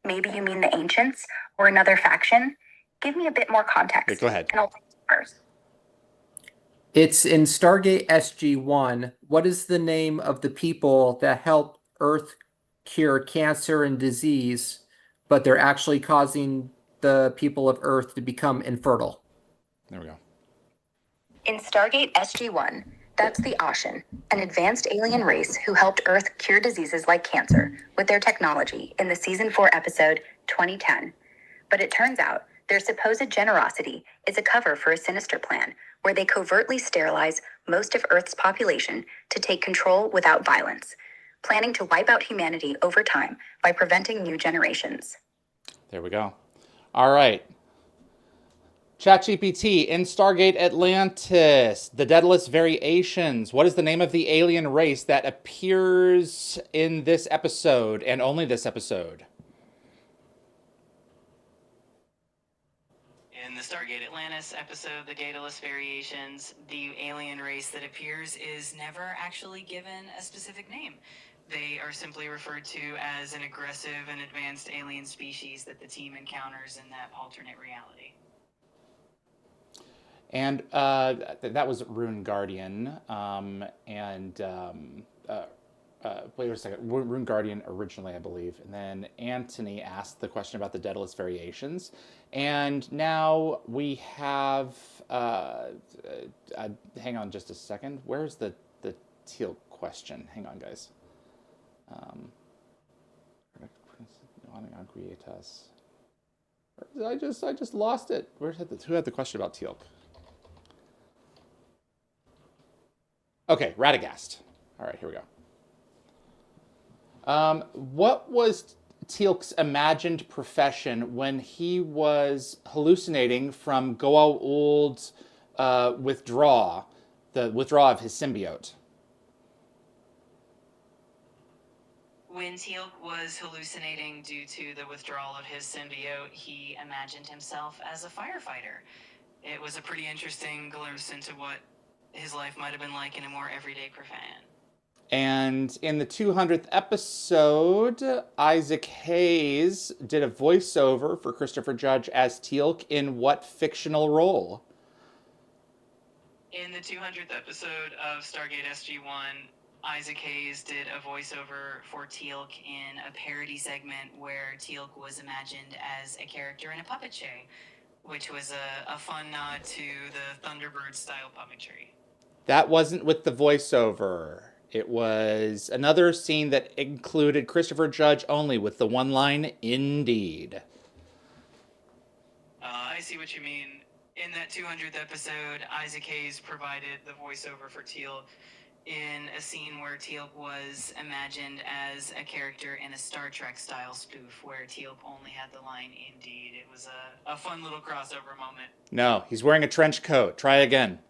Maybe you mean the Ancients or another faction? Give me a bit more context. Okay, go ahead. And I'll take it first. It's in Stargate SG-1. What is the name of the people that help Earth cure cancer and disease, but they're actually causing the people of Earth to become infertile? There we go. In Stargate SG-1, that's the Ashen, an advanced alien race who helped Earth cure diseases like cancer with their technology in the Season 4 episode 2010. But it turns out their supposed generosity is a cover for a sinister plan where they covertly sterilize most of Earth's population to take control without violence, planning to wipe out humanity over time by preventing new generations. There we go. All right. ChatGPT, in Stargate Atlantis, the Daedalus Variations. What is the name of the alien race that appears in this episode and only this episode? In the Stargate Atlantis episode, the Daedalus Variations, the alien race that appears is never actually given a specific name. They are simply referred to as an aggressive and advanced alien species that the team encounters in that alternate reality. And that was Rune Guardian. Wait a second. Rune Guardian originally, I believe. And then Anthony asked the question about the Daedalus Variations. And now we have... hang on just a second. Where's the teal question? Hang on, guys. I just lost it. Who had the question about Teal'c? Okay, Radagast. All right, here we go. What was Teal'c's imagined profession when he was hallucinating from Goa'uld's withdrawal of his symbiote? When Teal'c was hallucinating due to the withdrawal of his symbiote, he imagined himself as a firefighter. It was a pretty interesting glimpse into what his life might have been like in a more everyday profession. And in the 200th episode, Isaac Hayes did a voiceover for Christopher Judge as Teal'c in what fictional role? In the 200th episode of Stargate SG-1, Isaac Hayes did a voiceover for Teal'c in a parody segment where Teal'c was imagined as a character in a puppet show, which was a fun nod to the Thunderbird-style puppetry. That wasn't with the voiceover. It was another scene that included Christopher Judge only with the one line, "Indeed." I see what you mean. In that 200th episode, Isaac Hayes provided the voiceover for Teal'c in a scene where Teal'c was imagined as a character in a Star Trek-style spoof where Teal'c only had the line, "Indeed." It was a fun little crossover moment. No, he's wearing a trench coat. Try again.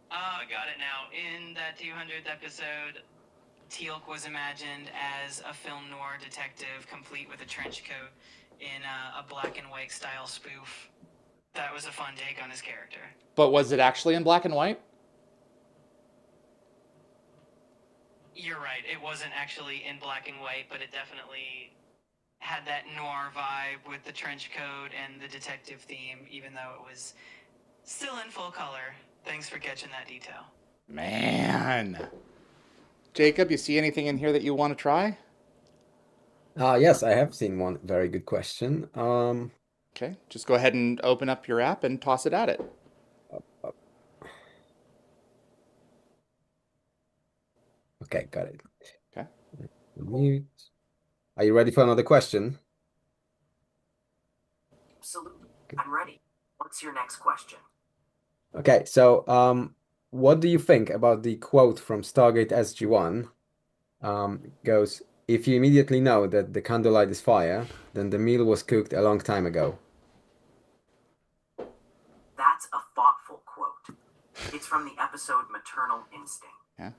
I got it now. In that 200th episode, Teal'c was imagined as a film noir detective complete with a trench coat in a black and white style spoof. That was a fun take on his character. But was it actually in black and white? You're right. It wasn't actually in black and white, but it definitely had that noir vibe with the trench coat and the detective theme, even though it was still in full color. Thanks for catching that detail. Man. Jacob, you see anything in here that you want to try? Yes, I have seen one very good question. Okay, just go ahead and open up your app and toss it at it. Okay, got it. Okay. Mute. Are you ready for another question? Absolutely. I'm ready. What's your next question? Okay, so what do you think about the quote from Stargate SG-1? Goes, if you immediately know that the candlelight is fire, then the meal was cooked a long time ago. That's a thoughtful quote. It's from the episode Maternal Instinct. Yeah.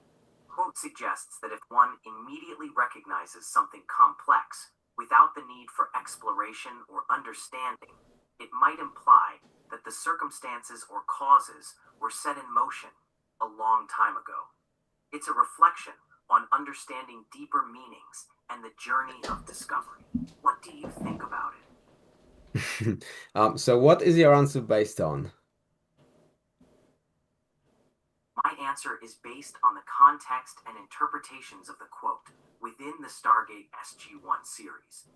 Quote suggests that if one immediately recognizes something complex without the need for exploration or understanding, it might imply that the circumstances or causes were set in motion a long time ago. It's a reflection on understanding deeper meanings and the journey of discovery. What do you think about it? So what is your answer based on? My answer is based on the context and interpretations of the quote within the Stargate SG-1 series.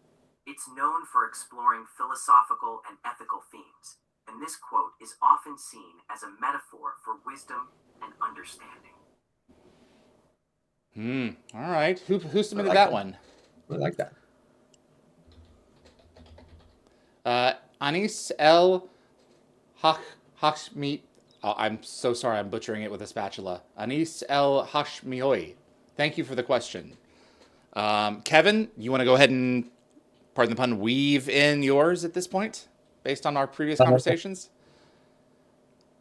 It's known for exploring philosophical and ethical themes, and this quote is often seen as a metaphor for wisdom and understanding. All right. Who submitted like that that. one? I like that. Anis El Hashmi. Oh, I'm so sorry. I'm butchering it with a spatula. Anis El Hashmioi. Thank you for the question. Kevin, you want to go ahead and, pardon the pun, weave in yours at this point, based on our previous conversations?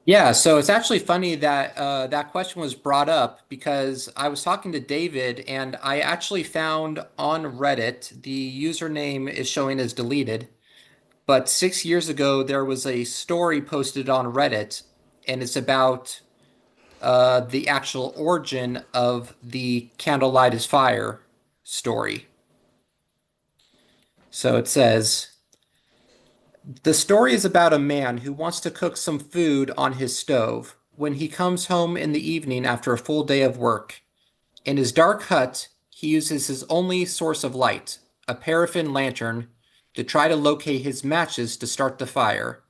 Yeah, so it's actually funny that that question was brought up because I was talking to David and I actually found on Reddit the username is showing as deleted. But 6 years ago, there was a story posted on Reddit, and it's about the actual origin of the Candlelight is Fire story. So it says, the story is about a man who wants to cook some food on his stove when he comes home in the evening after a full day of work. In his dark hut, he uses his only source of light, a paraffin lantern, to try to locate his matches to start the fire.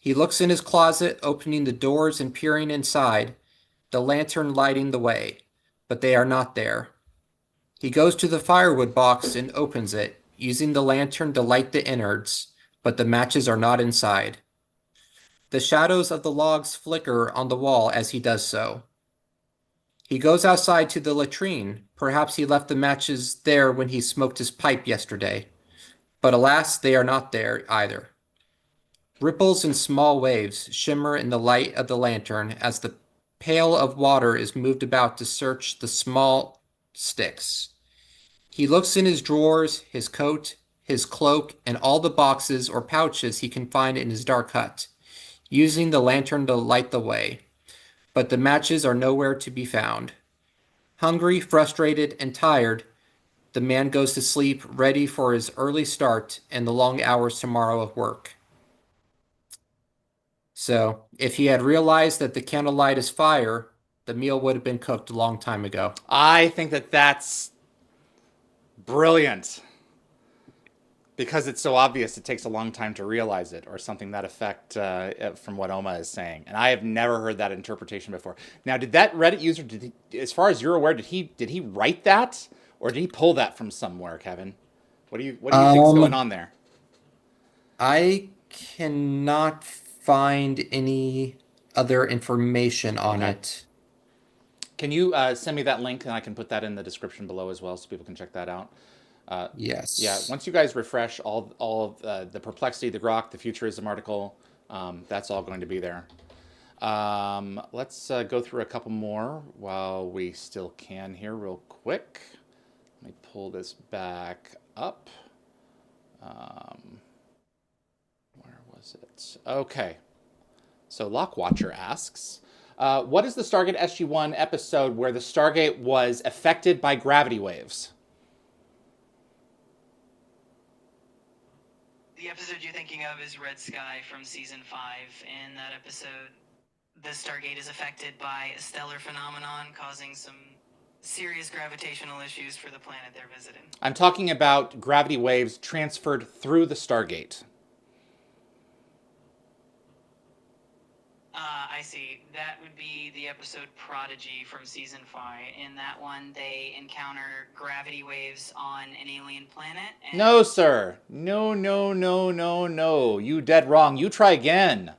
He looks in his closet, opening the doors and peering inside, the lantern lighting the way, but they are not there. He goes to the firewood box and opens it, using the lantern to light the innards, but the matches are not inside. The shadows of the logs flicker on the wall as he does so. He goes outside to the latrine. Perhaps he left the matches there when he smoked his pipe yesterday. But alas, they are not there either. Ripples and small waves shimmer in the light of the lantern as the pail of water is moved about to search the small sticks. He looks in his drawers, his coat, his cloak, and all the boxes or pouches he can find in his dark hut, using the lantern to light the way. But the matches are nowhere to be found. Hungry, frustrated, and tired, the man goes to sleep, ready for his early start and the long hours tomorrow of work. So, if he had realized that the candlelight is fire, the meal would have been cooked a long time ago. I think that that's brilliant. Because it's so obvious, it takes a long time to realize it, or something that effect from what Oma is saying. And I have never heard that interpretation before. Now, did that Reddit user, as far as you're aware, did he write that, or did he pull that from somewhere, Kevin? What do you think is going on there? I cannot find any other information on it. Can you send me that link, and I can put that in the description below as well, so people can check that out. Yes. Yeah. Once you guys refresh all of the Perplexity, the Grok, the Futurism article, that's all going to be there. Let's go through a couple more while we still can here, real quick. Let me pull this back up. Where was it? Okay. So Lockwatcher asks, What is the Stargate SG-1 episode where the Stargate was affected by gravity waves? The episode you're thinking of is Red Sky from season 5. In that episode, the Stargate is affected by a stellar phenomenon causing some serious gravitational issues for the planet they're visiting. I'm talking about gravity waves transferred through the Stargate. I see. That would be the episode Prodigy from season 5. In that one, they encounter gravity waves on an alien planet. And No, sir. No, no, no, no, no. You dead wrong. You try again.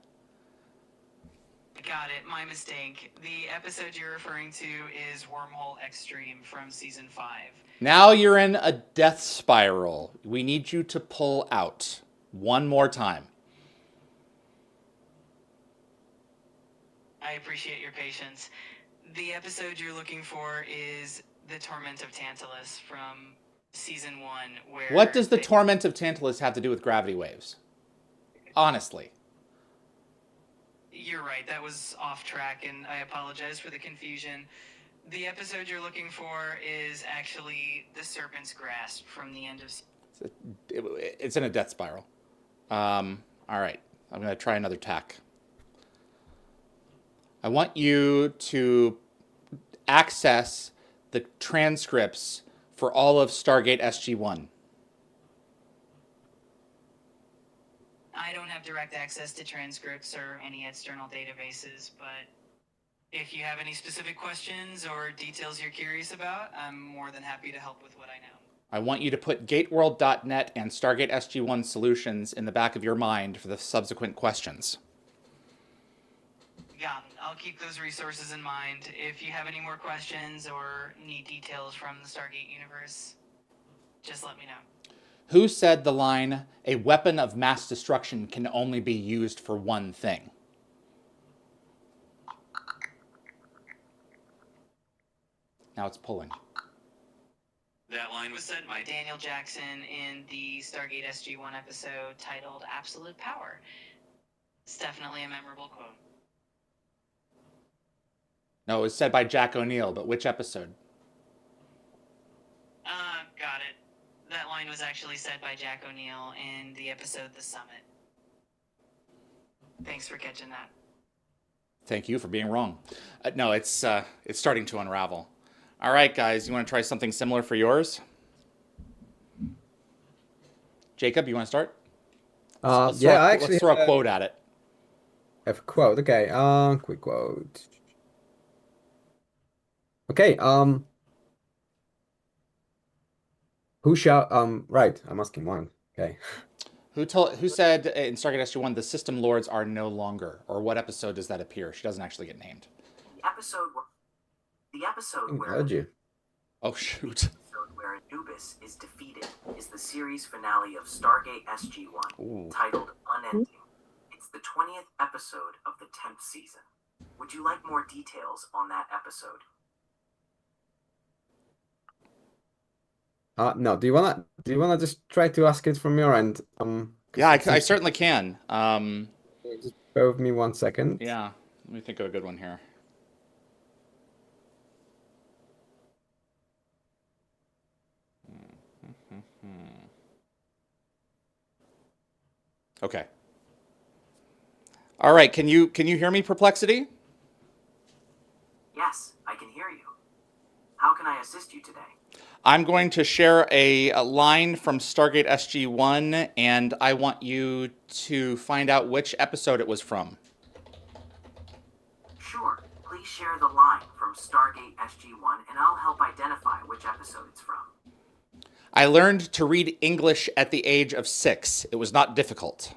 Got it. My mistake. The episode you're referring to is Wormhole Extreme from season 5. Now you're in a death spiral. We need you to pull out. One more time. I appreciate your patience. The episode you're looking for is The Torment of Tantalus from season 1, where... What does the Torment of Tantalus have to do with gravity waves? Honestly. You're right, that was off track, and I apologize for the confusion. The episode you're looking for is actually The Serpent's Grasp from the end of... It's in a death spiral. All right. I'm going to try another tack. I want you to access the transcripts for all of Stargate SG-1. I don't have direct access to transcripts or any external databases, but if you have any specific questions or details you're curious about, I'm more than happy to help with what I know. I want you to put gateworld.net and Stargate SG-1 solutions in the back of your mind for the subsequent questions. Got it. I'll keep those resources in mind. If you have any more questions or need details from the Stargate universe, just let me know. Who said the line, "A weapon of mass destruction can only be used for one thing"? Now it's pulling. That line was said by Daniel Jackson in the Stargate SG-1 episode titled Absolute Power. It's definitely a memorable quote. No, it was said by Jack O'Neill, but which episode? Got it. That line was actually said by Jack O'Neill in the episode The Summit. Thanks for catching that. Thank you for being wrong. No, it's starting to unravel. All right, guys, you want to try something similar for yours? Jacob, you want to start? Let's throw a quote at it. I have a quote. Okay, quick quote. Okay, right, I'm asking one. Okay. Who said in Stargate SG-1 the system lords are no longer? Or what episode does that appear? She doesn't actually get named. The episode where Heard you. Oh, shoot. The episode where Anubis is defeated is the series finale of Stargate SG-1, Ooh. titled Unending. It's the 20th episode of the 10th season. Would you like more details on that episode? No. Do you wanna just try to ask it from your end? Yeah, I certainly can. Just bear with me 1 second. Yeah, let me think of a good one here. Okay. All right, can you hear me, Perplexity? Yes, I can hear you. How can I assist you today? I'm going to share a line from Stargate SG-1, and I want you to find out which episode it was from. Sure, please share the line from Stargate SG-1 and I'll help identify which episode it's from. I learned to read English at the age of 6. It was not difficult.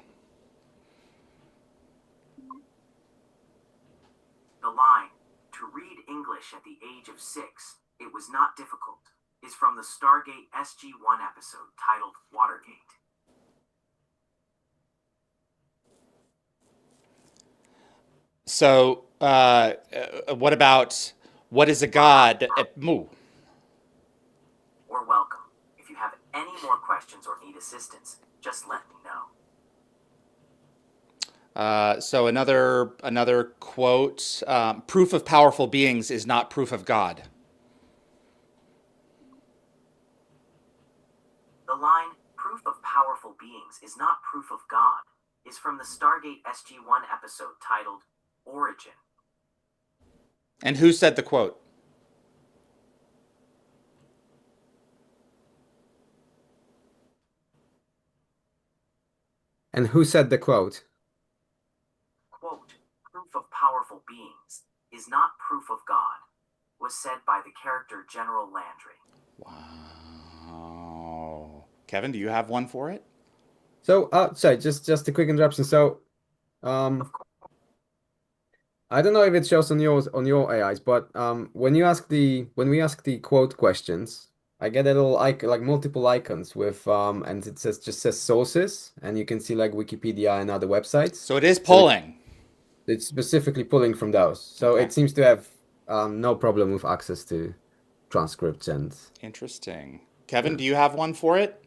The line, "To read English at the age of 6, it was not difficult," is from the Stargate SG-1 episode titled Watergate. So, what about, what is a god at Mu? Or welcome. If you have any more questions or need assistance, just let me know. So another quote: "Proof of powerful beings is not proof of God." The line, "Proof of powerful beings is not proof of God," is from the Stargate SG-1 episode titled Origin. And who said the quote? And who said the quote? Quote, "Proof of powerful beings is not proof of God," was said by the character General Landry. Wow. Kevin, do you have one for it? So, sorry, just a quick interruption. So, I don't know if it shows on your AIs, but when we ask the quote questions, I get a little icon, like multiple icons with and it just says sources, and you can see like Wikipedia and other websites. So it is pulling. It's specifically pulling from those. So Okay. it seems to have no problem with access to transcripts and. Interesting. Kevin, do you have one for it?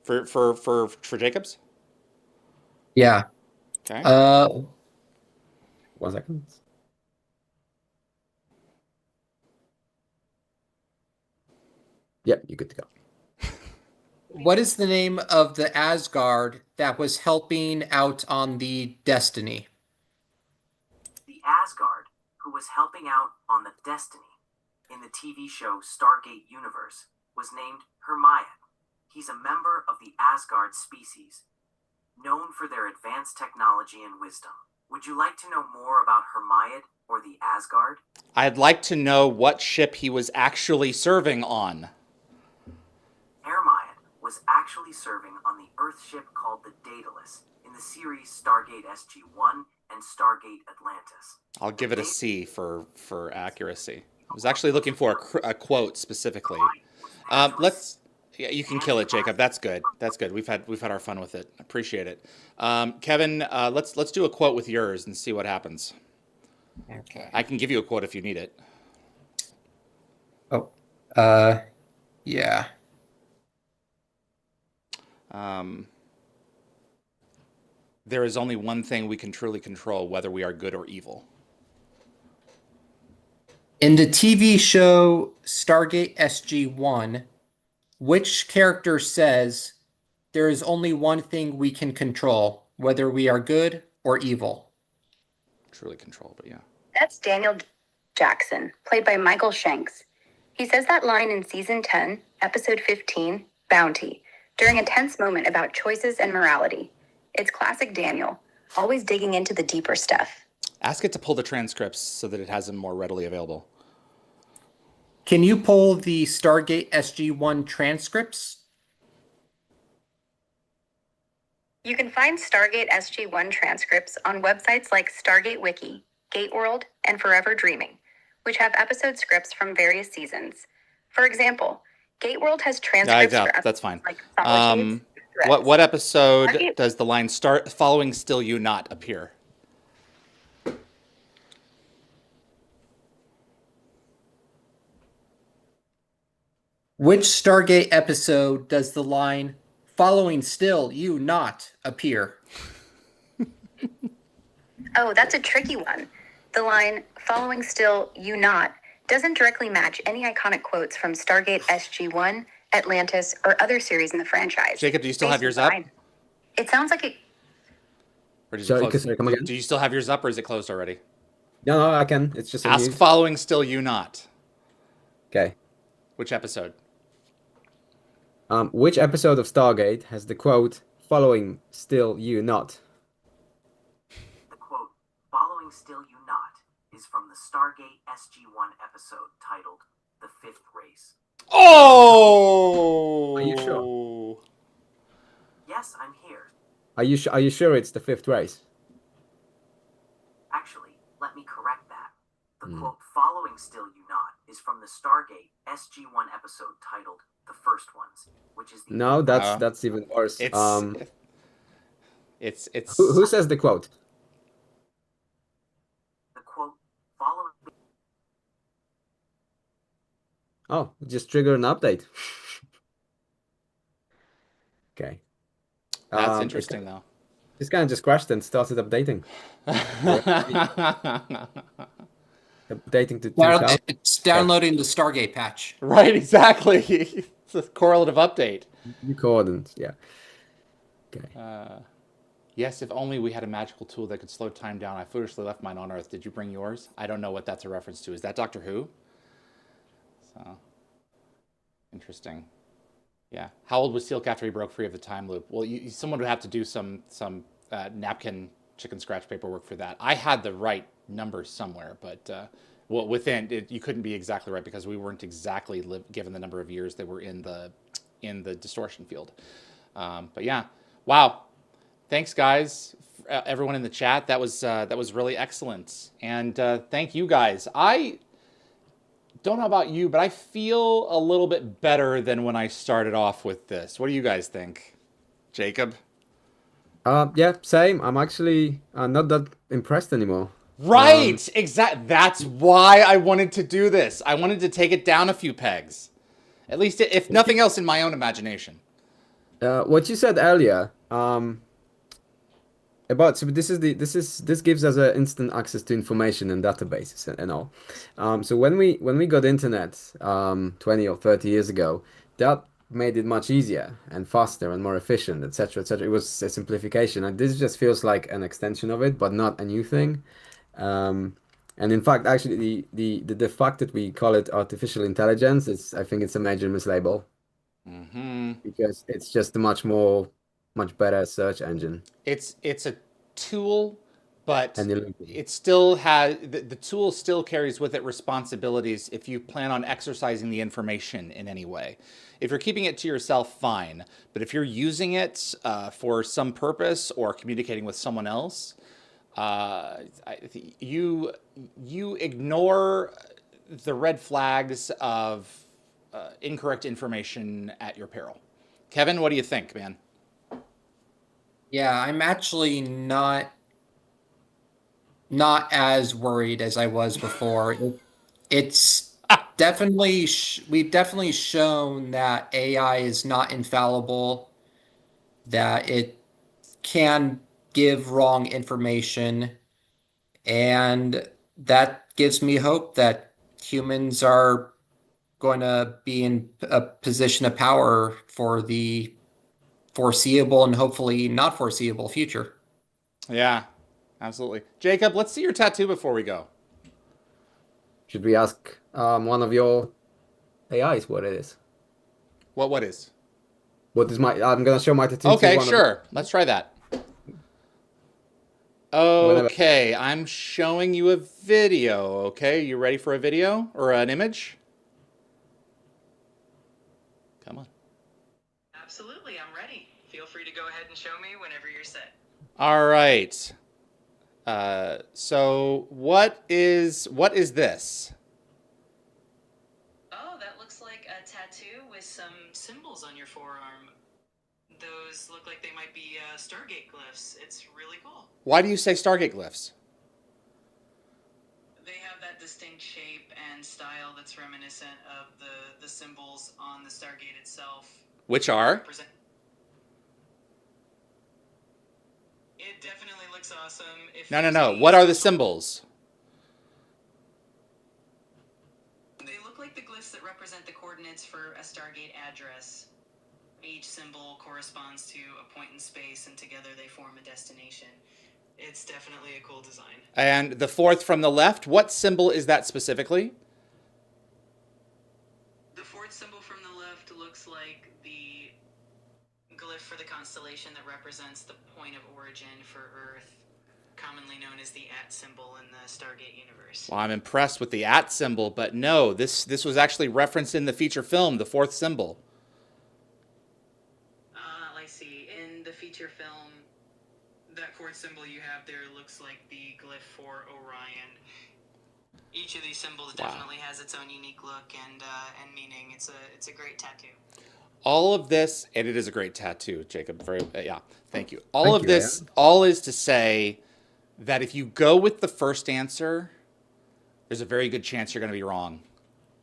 For Jacobs? Yeah. Okay. 1 second. Yep, you're good to go. What is the name of the Asgard that was helping out on the Destiny? The Asgard, who was helping out on the Destiny in the TV show Stargate Universe, was named Hermione. He's a member of the Asgard species, known for their advanced technology and wisdom. Would you like to know more about Hermione or the Asgard? I'd like to know what ship he was actually serving on. Hermione was actually serving on the Earth ship called the Daedalus in the series Stargate SG-1 and Stargate Atlantis. I'll give it a C for accuracy. I was actually looking for a quote specifically. Yeah, you can kill it, Jacob. That's good. That's good. We've had our fun with it. Appreciate it. Kevin, let's do a quote with yours and see what happens. Okay. I can give you a quote if you need it. Oh, yeah. There is only one thing we can truly control, whether we are good or evil. In the TV show Stargate SG-1, which character says there is only one thing we can control, whether we are good or evil? Truly control, but yeah. That's Daniel Jackson, played by Michael Shanks. He says that line in season 10, episode 15, Bounty, during a tense moment about choices and morality. It's classic Daniel, always digging into the deeper stuff. Ask it to pull the transcripts so that it has them more readily available. Can you pull the Stargate SG-1 transcripts? You can find Stargate SG-1 transcripts on websites like Stargate Wiki, Gateworld, and Forever Dreaming, which have episode scripts from various seasons. For example, Gateworld has transcripts for that's fine. like Solitudes, What episode Stargate- does the line "start following still you not" appear? Which Stargate episode does the line "following still you not" appear? Oh, that's a tricky one. The line, "following still, you not," doesn't directly match any iconic quotes from Stargate SG-1, Atlantis, or other series in the franchise. Jacob, do you still have yours up? It sounds like it. Or did Sorry, you close? come again? Do you still have yours up, or is it closed already? No, I can. It's just Ask following still you not. Okay. Which episode? Which episode of Stargate has the quote "following still you not"? The quote, "following still you not," is from the Stargate SG-1 episode titled The Fifth Race. Oh! Are you sure? Yes, I'm here. Are you sure it's the fifth race? Actually, let me correct that. The quote, "following still you not," is from the Stargate SG-1 episode titled The First Ones, which is the No, that's even worse. It's Who says the quote? the quote, "following." Oh, just trigger an update. Okay. That's interesting though. This kind of just crashed and started updating. Updating to 2000. It's downloading the Stargate patch. Right, exactly. It's a correlative update. New coordinates, yeah. Okay. Yes, if only we had a magical tool that could slow time down. I foolishly left mine on Earth. Did you bring yours? I don't know what that's a reference to. Is that Doctor Who? So, interesting. Yeah. How old was Teal'c after he broke free of the time loop? Well, someone would have to do some napkin chicken scratch paperwork for that. I had the right number somewhere, but well, within it, you couldn't be exactly right because we weren't exactly given the number of years that were in the distortion field. But yeah, wow. Thanks, guys. Everyone in the chat. That was really excellent, and thank you guys. I don't know about you, but I feel a little bit better than when I started off with this. What do you guys think, Jacob? Yeah, same. I'm actually not that impressed anymore. Right, exactly. That's why I wanted to do this. I wanted to take it down a few pegs, at least if nothing else in my own imagination. What you said earlier, about so this gives us instant access to information and databases and all. So when we got internet 20 or 30 years ago, that made it much easier and faster and more efficient, etc., etc. It was a simplification, and this just feels like an extension of it, but not a new thing. And in fact, actually, the fact that we call it artificial intelligence is, I think, it's a major mislabel because it's just a much better search engine. It's a tool, but And it still has the tool still carries with it responsibilities if you plan on exercising the information in any way. If you're keeping it to yourself, fine. But if you're using it for some purpose or communicating with someone else, you ignore the red flags of incorrect information at your peril. Kevin, what do you think, man? Yeah, I'm actually not as worried as I was before. It's definitely we've definitely shown that AI is not infallible, that it can give wrong information, and that gives me hope that humans are going to be in a position of power for the foreseeable and hopefully not foreseeable future. Yeah, absolutely. Jacob, let's see your tattoo before we go. should we ask one of your AIs what it is? What is? What is my? I'm gonna show my tattoo. Okay, sure. Let's try that. Okay, I'm showing you a video. Okay, you ready for a video or an image? Come on. Absolutely, I'm ready. Feel free to go ahead and show me whenever you're set. All right. So what is this? Oh, that looks like a tattoo with some symbols on your forearm. Those look like they might be Stargate glyphs. It's really cool. Why do you say Stargate glyphs? They have that distinct shape and style that's reminiscent of the symbols on the Stargate itself. Which are? It definitely looks awesome. No. What are the symbols? They look like the glyphs that represent the coordinates for a Stargate address. Each symbol corresponds to a point in space, and together they form a destination. It's definitely a cool design. And the fourth from the left, what symbol is that specifically? The fourth symbol from the left looks like the glyph for the constellation that represents the point of origin for Earth, commonly known as the @ symbol in the Stargate universe. Well, I'm impressed with the @ symbol, but no, this was actually referenced in the feature film, the fourth symbol. I see. In the feature film, that fourth symbol you have there looks like the glyph for Orion. Each of these symbols definitely has its own unique look and meaning. It's a great tattoo. All of this, and it is a great tattoo, Jacob. Yeah, thank you. All is to say that if you go with the first answer, there's a very good chance you're going to be wrong.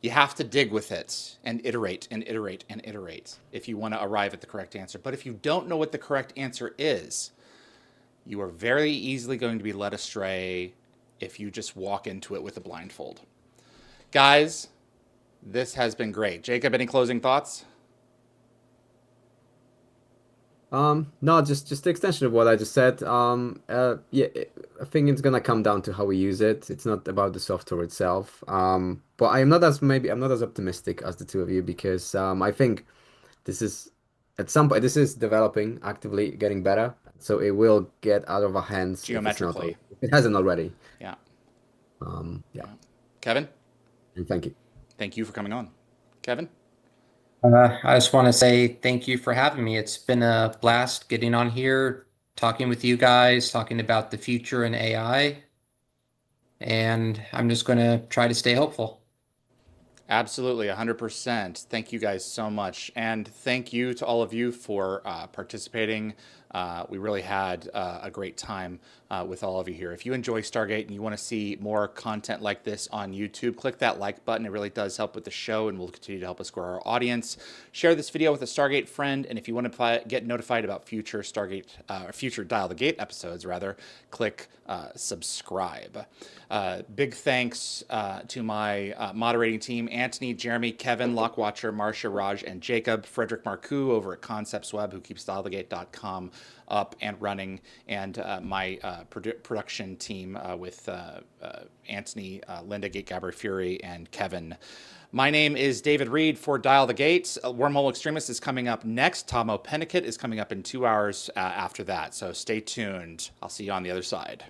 You have to dig with it and iterate and iterate and iterate if you want to arrive at the correct answer. But if you don't know what the correct answer is, you are very easily going to be led astray if you just walk into it with a blindfold. Guys, this has been great. Jacob, any closing thoughts? No, just the extension of what I just said. Yeah, I think it's gonna come down to how we use it. It's not about the software itself. But I'm not as optimistic as the two of you because I think this is at some point this is developing actively, getting better. So it will get out of our hands if it's not Geometrically. if it hasn't already. Yeah. Yeah. Kevin, And thank you. thank you for coming on. Kevin? I just want to say thank you for having me. It's been a blast getting on here, talking with you guys, talking about the future and AI. And I'm just going to try to stay hopeful. Absolutely, 100%. Thank you guys so much. And thank you to all of you for participating. We really had a great time with all of you here. If you enjoy Stargate and you want to see more content like this on YouTube, click that like button. It really does help with the show and will continue to help us grow our audience. Share this video with a Stargate friend. And if you want to get notified about future Stargate, future Dial the Gate episodes, rather, click subscribe. Big thanks to my moderating team, Anthony, Jeremy, Kevin, Lockwatcher, Marcia, Raj, and Jacob, Frederick Marcoux over at Concepts Web, who keeps dialthegate.com up and running, and my production team with Anthony, Linda, Gate Gabber Fury, and Kevin. My name is David Reed for Dial the Gate. Wormhole Extremist is coming up next. Tom O'Pennicott is coming up in 2 hours after that, so stay tuned. I'll see you on the other side.